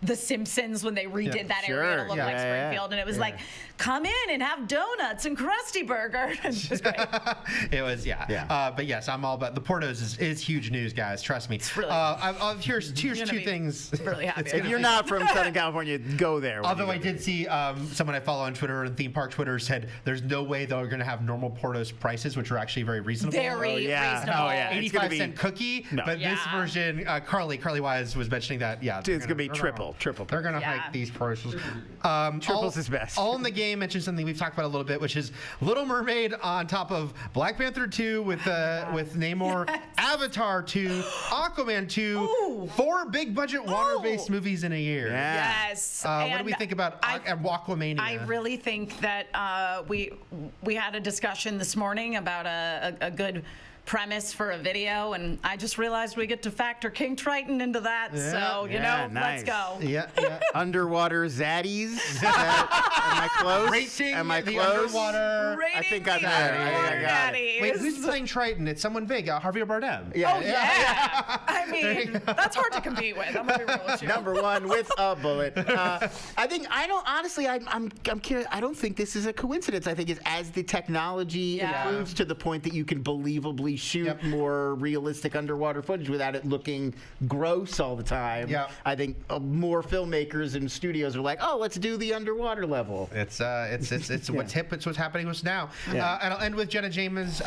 The Simpsons when they redid that area to look like Springfield, and it was like, come in and have donuts and Krusty Burger. It was great. It was, but yes, I'm all about the Portos is huge news, guys. Trust me. It's really here's two things. Really happy. If you're not from Southern California, go there. Although I did see someone I follow on Twitter and theme park Twitter said there's no way they're going to have normal Portos prices, which are actually very reasonable. Very reasonable. Oh, yeah. 85-cent cookie, but this version, Carly Wise was mentioning that. Yeah, it's going to be triple. They're going to hike these prices. Triples is best. All in the Game mentioned something we've talked about a little bit, which is Little Mermaid on top of Black Panther 2 with Namor, Avatar 2, Aquaman 2, 4 big budget water-based movies in a year. Yeah. Yes. What do we think about Aquamania? I really think that we had a discussion this morning about a good premise for a video, and I just realized we get to factor King Triton into that. So, nice. Let's go. Yeah. Underwater zaddies. Am I close? Rating Am I the close? underwater. I think I'm there. I got it. Wait, who's playing Triton? It's someone big. Javier Bardem. Yeah. Oh, yeah. I mean, that's hard to compete with. I'm going to be real with you. Number one with a bullet. I'm curious. I don't think this is a coincidence. I think it's as the technology improves to the point that you can believably shoot more realistic underwater footage without it looking gross all the time. Yeah. I think more filmmakers and studios are like, oh, let's do the underwater level. It's what's hip. It's what's happening with us now. Yeah. And I'll end with Jenna James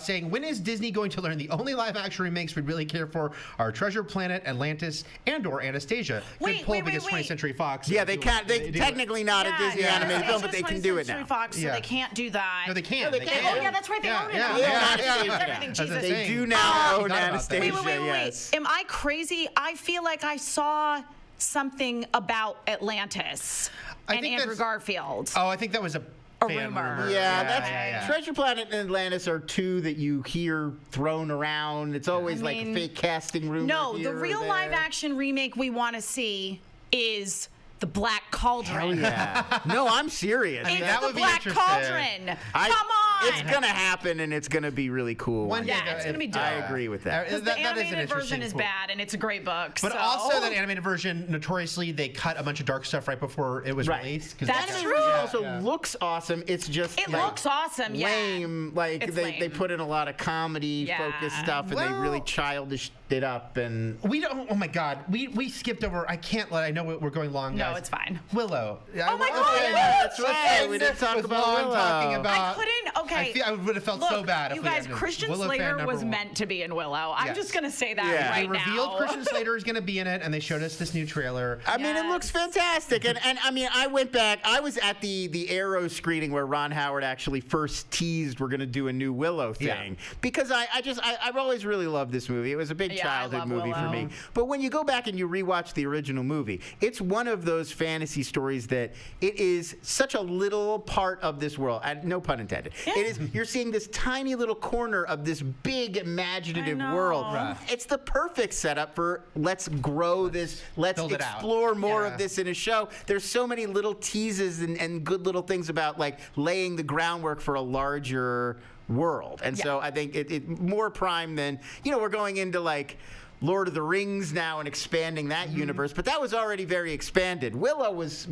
saying, when is Disney going to learn the only live-action remakes we really care for are Treasure Planet, Atlantis, and/or Anastasia? Good pull because 20th Century Fox. Yeah, they can't. They technically not a Disney animated film, but they can do it now. Fox, so they can't do that. No, they can. No, they can. Oh, yeah, that's right. They own it. Everything. Jesus. They do now own Forgot about that. Anastasia. Wait. Yes. Am I crazy? I feel like I saw something about Atlantis and Andrew Garfield. Oh, I think that was a rumor. Yeah, that's Treasure Planet and Atlantis are two that you hear thrown around. It's always like a fake casting rumor. No, the real live-action remake we want to see is The Black Cauldron. Hell yeah. No, I'm serious. It's that The would be Black interesting. Cauldron. Come on. It's going to happen, and it's going to be really cool. One day, it's going to be dope. I agree with that. Because the that is an animated interesting version is point. bad, and it's a great book. But so. also that animated version, notoriously, they cut a bunch of dark stuff right before it was released. That's true. It also looks awesome. It's just It looks awesome, lame. Like It's they lame. put in a lot of comedy-focused stuff, and they really childish it up. And we don't. Oh my God, we skipped over. I can't let. I know we're going long, guys. No, it's fine. Willow. Oh my God, that's right. We didn't talk about Willow. Talking about. I couldn't. Okay. I would have felt so bad. You guys, Christian Slater was meant to be in Willow. I'm just gonna say that right now. They revealed now. Christian Slater is gonna be in it, and they showed us this new trailer. I mean, it looks fantastic. And I mean, I went back. I was at the Arrow screening where Ron Howard actually first teased we're going to do a new Willow thing. Because I've always really loved this movie. It was a big childhood movie for me. But when you go back and you rewatch the original movie, it's one of those fantasy stories that it is such a little part of this world. And no pun intended. It is. You're seeing this tiny little corner of this big imaginative world. Right. It's the perfect setup for let's grow this. Let's explore more of this in a show. There's so many little teases and good little things about like laying the groundwork for a larger world. And so I think it more prime than, we're going into like Lord of the Rings now and expanding that universe, but that was already very expanded. Willow was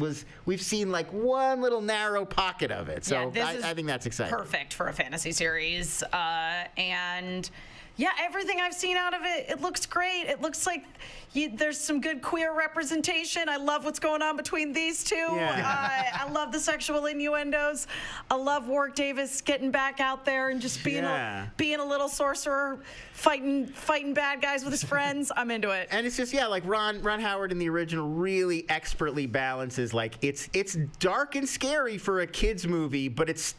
we've seen like one little narrow pocket of it. So I think that's exciting. Perfect for a fantasy series. And yeah, everything I've seen out of it, it looks great. It looks like there's some good queer representation. I love what's going on between these two. I love the sexual innuendos. I love Warwick Davis getting back out there and just being a little sorcerer, fighting bad guys with his friends. I'm into it. And it's just like Ron Howard in the original really expertly balances like it's dark and scary for a kids movie, but it's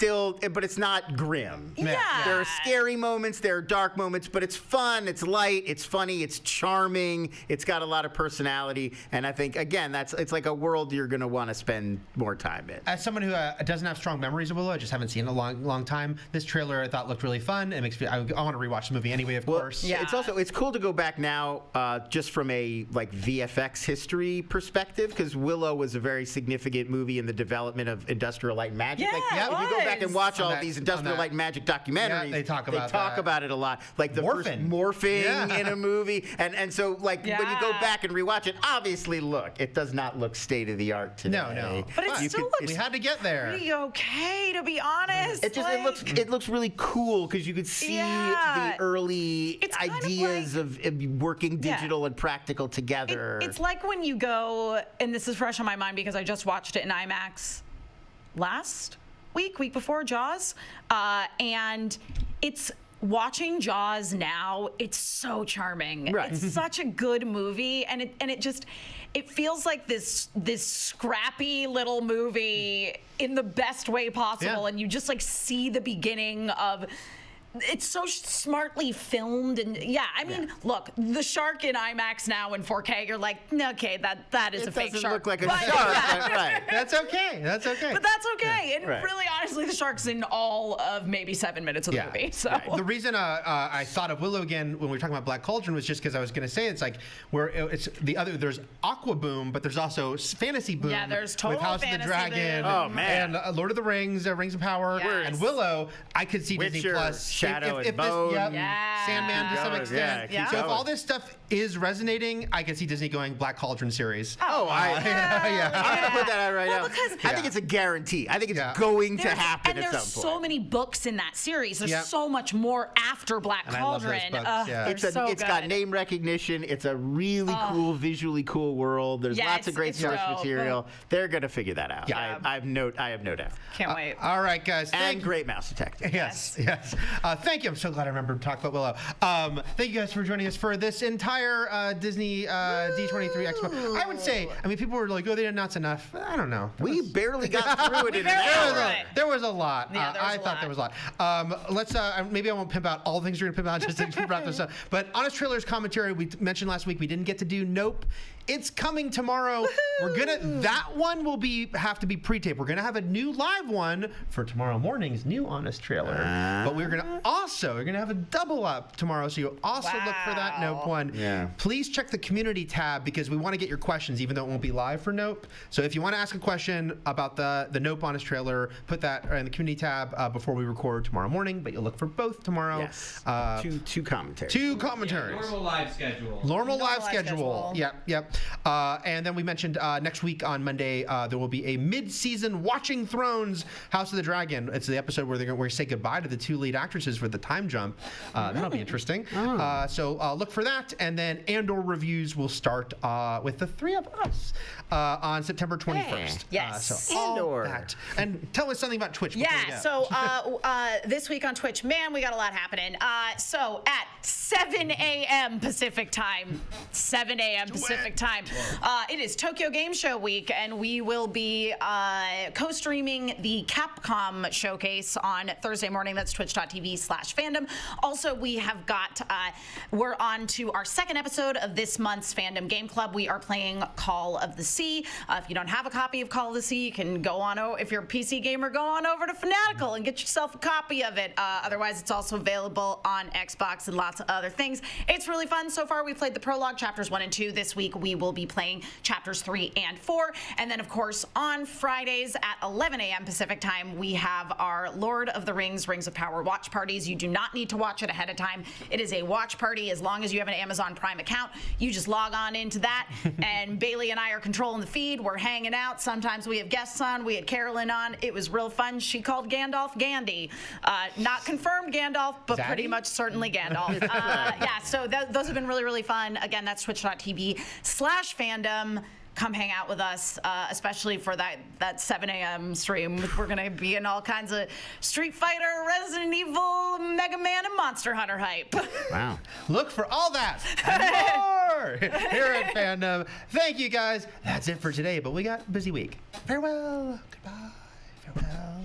not grim. Yeah. There are scary moments, there are dark moments, but it's fun, it's light, it's funny, it's charming, it's got a lot of personality, and I think again it's like a world you're going to want to spend more time in. As someone who doesn't have strong memories of Willow, I just haven't seen it in a long time. This trailer I thought looked really fun. It makes me I want to rewatch the movie anyway, of course. Yeah. It's cool to go back now just from a like VFX history perspective, because Willow was a very significant movie in the development of Industrial Light and Magic. Yeah, if you go back and watch all these Industrial Light and Magic documentaries, they talk about it a lot. Like the first morphing in a movie, and so like when you go back and rewatch it, obviously it does not look state of the art today. No. But it still looks. We had to get there. Pretty okay, to be honest. It looks really cool because you could see the early ideas of working digital and practical together. It's like when you go, and this is fresh on my mind because I just watched it in IMAX last week before Jaws, and it's watching Jaws now. It's so charming. Right. It's such a good movie, and it feels like this scrappy little movie in the best way possible, and you just like see the beginning of. It's so smartly filmed, and I mean, look, the shark in IMAX now in 4K, you're like, okay, that is a fake shark. It doesn't look like a shark, right? That's okay. But that's okay. And really, honestly, the shark's in all of maybe 7 minutes of the movie. So the reason I thought of Willow again when we were talking about Black Cauldron was just because I was going to say it's like there's Aqua Boom, but there's also Fantasy Boom. Yeah, there's total with House of the Dragon. Boom. Oh man, and Lord of the Rings, Rings of Power, and Willow. I could see Witcher, Disney Plus. Shadow and Bone. Sandman to some extent. Yeah, so if all this stuff is resonating, I could see Disney going Black Cauldron series. I'm gonna put that out right now. I think it's a guarantee. I think it's going to happen at some point. And there's so many books in that series. There's so much more after Black Cauldron. It's got name recognition. It's a really cool, visually cool world. There's lots of great source material. They're gonna figure that out. I have no doubt. Can't wait. All right, guys. And great mouse detector. Yes. Thank you. I'm so glad I remembered to talk about Willow. Thank you guys for joining us for this entire Disney D23 Expo. I would say, people were like, oh, they didn't announce enough. I don't know. We barely got through it in an hour. There was a lot. Yeah, I thought there was a lot. Let's, maybe I won't pimp out all the things we're going to pimp out just to wrap this up. But Honest Trailers commentary, we mentioned last week, we didn't get to do Nope. It's coming tomorrow. That one will have to be pre-taped. We're gonna have a new live one for tomorrow morning's new Honest Trailer. But we're gonna have a double up tomorrow, so you'll also look for that Nope one. Yeah. Please check the community tab because we want to get your questions, even though it won't be live for Nope. So if you want to ask a question about the Nope Honest Trailer, put that in the community tab before we record tomorrow morning. But you'll look for both tomorrow. Yes. Two commentaries. Normal live schedule. Normal live schedule. Yep. And then we mentioned next week on Monday there will be a mid-season Watching Thrones House of the Dragon. It's the episode where we say goodbye to the two lead actresses for the time jump. That'll be interesting. So look for that. And then Andor reviews will start with the three of us on September 21st. Yes. So Andor. that. And tell us something about Twitch. So this week on Twitch, man, we got a lot happening. So at 7 a.m. Pacific time, 7 a.m. Pacific time, it is Tokyo Game Show week, and we will be co-streaming the Capcom showcase on Thursday morning. That's twitch.tv/fandom. Also, we have got, we're on to our second episode of this month's Fandom Game Club. We are playing Call of the Sea. If you don't have a copy of Call of the Sea, you can go on, if you're a PC gamer, go on over to Fanatical and get yourself a copy of it. Otherwise, it's also available on Xbox and lots of other things. It's really fun. So far, we played the prologue, chapters 1 and 2. This week, we will be playing chapters 3 and 4. And then, of course, on Fridays at 11 a.m. Pacific time, we have our Lord of the Rings, Rings of Power watch parties. You do not need to watch it ahead of time. It is a watch party. As long as you have an Amazon Prime account, you just log on into that. And Bailey and I are controlling the feed. We're hanging out. Sometimes we have guests on. We had Carolyn on. It was real fun. She called Gandalf Gandhi. Not confirmed Gandalf, but pretty much certainly Gandalf. So those have been really, really fun. Again, that's twitch.tv/fandom. Come hang out with us, especially for that 7 a.m. stream. We're going to be in all kinds of Street Fighter, Resident Evil, Mega Man, and Monster Hunter hype. Wow. Look for all that and more here at Fandom. Thank you, guys. That's it for today, but we got a busy week. Farewell. Goodbye. Farewell.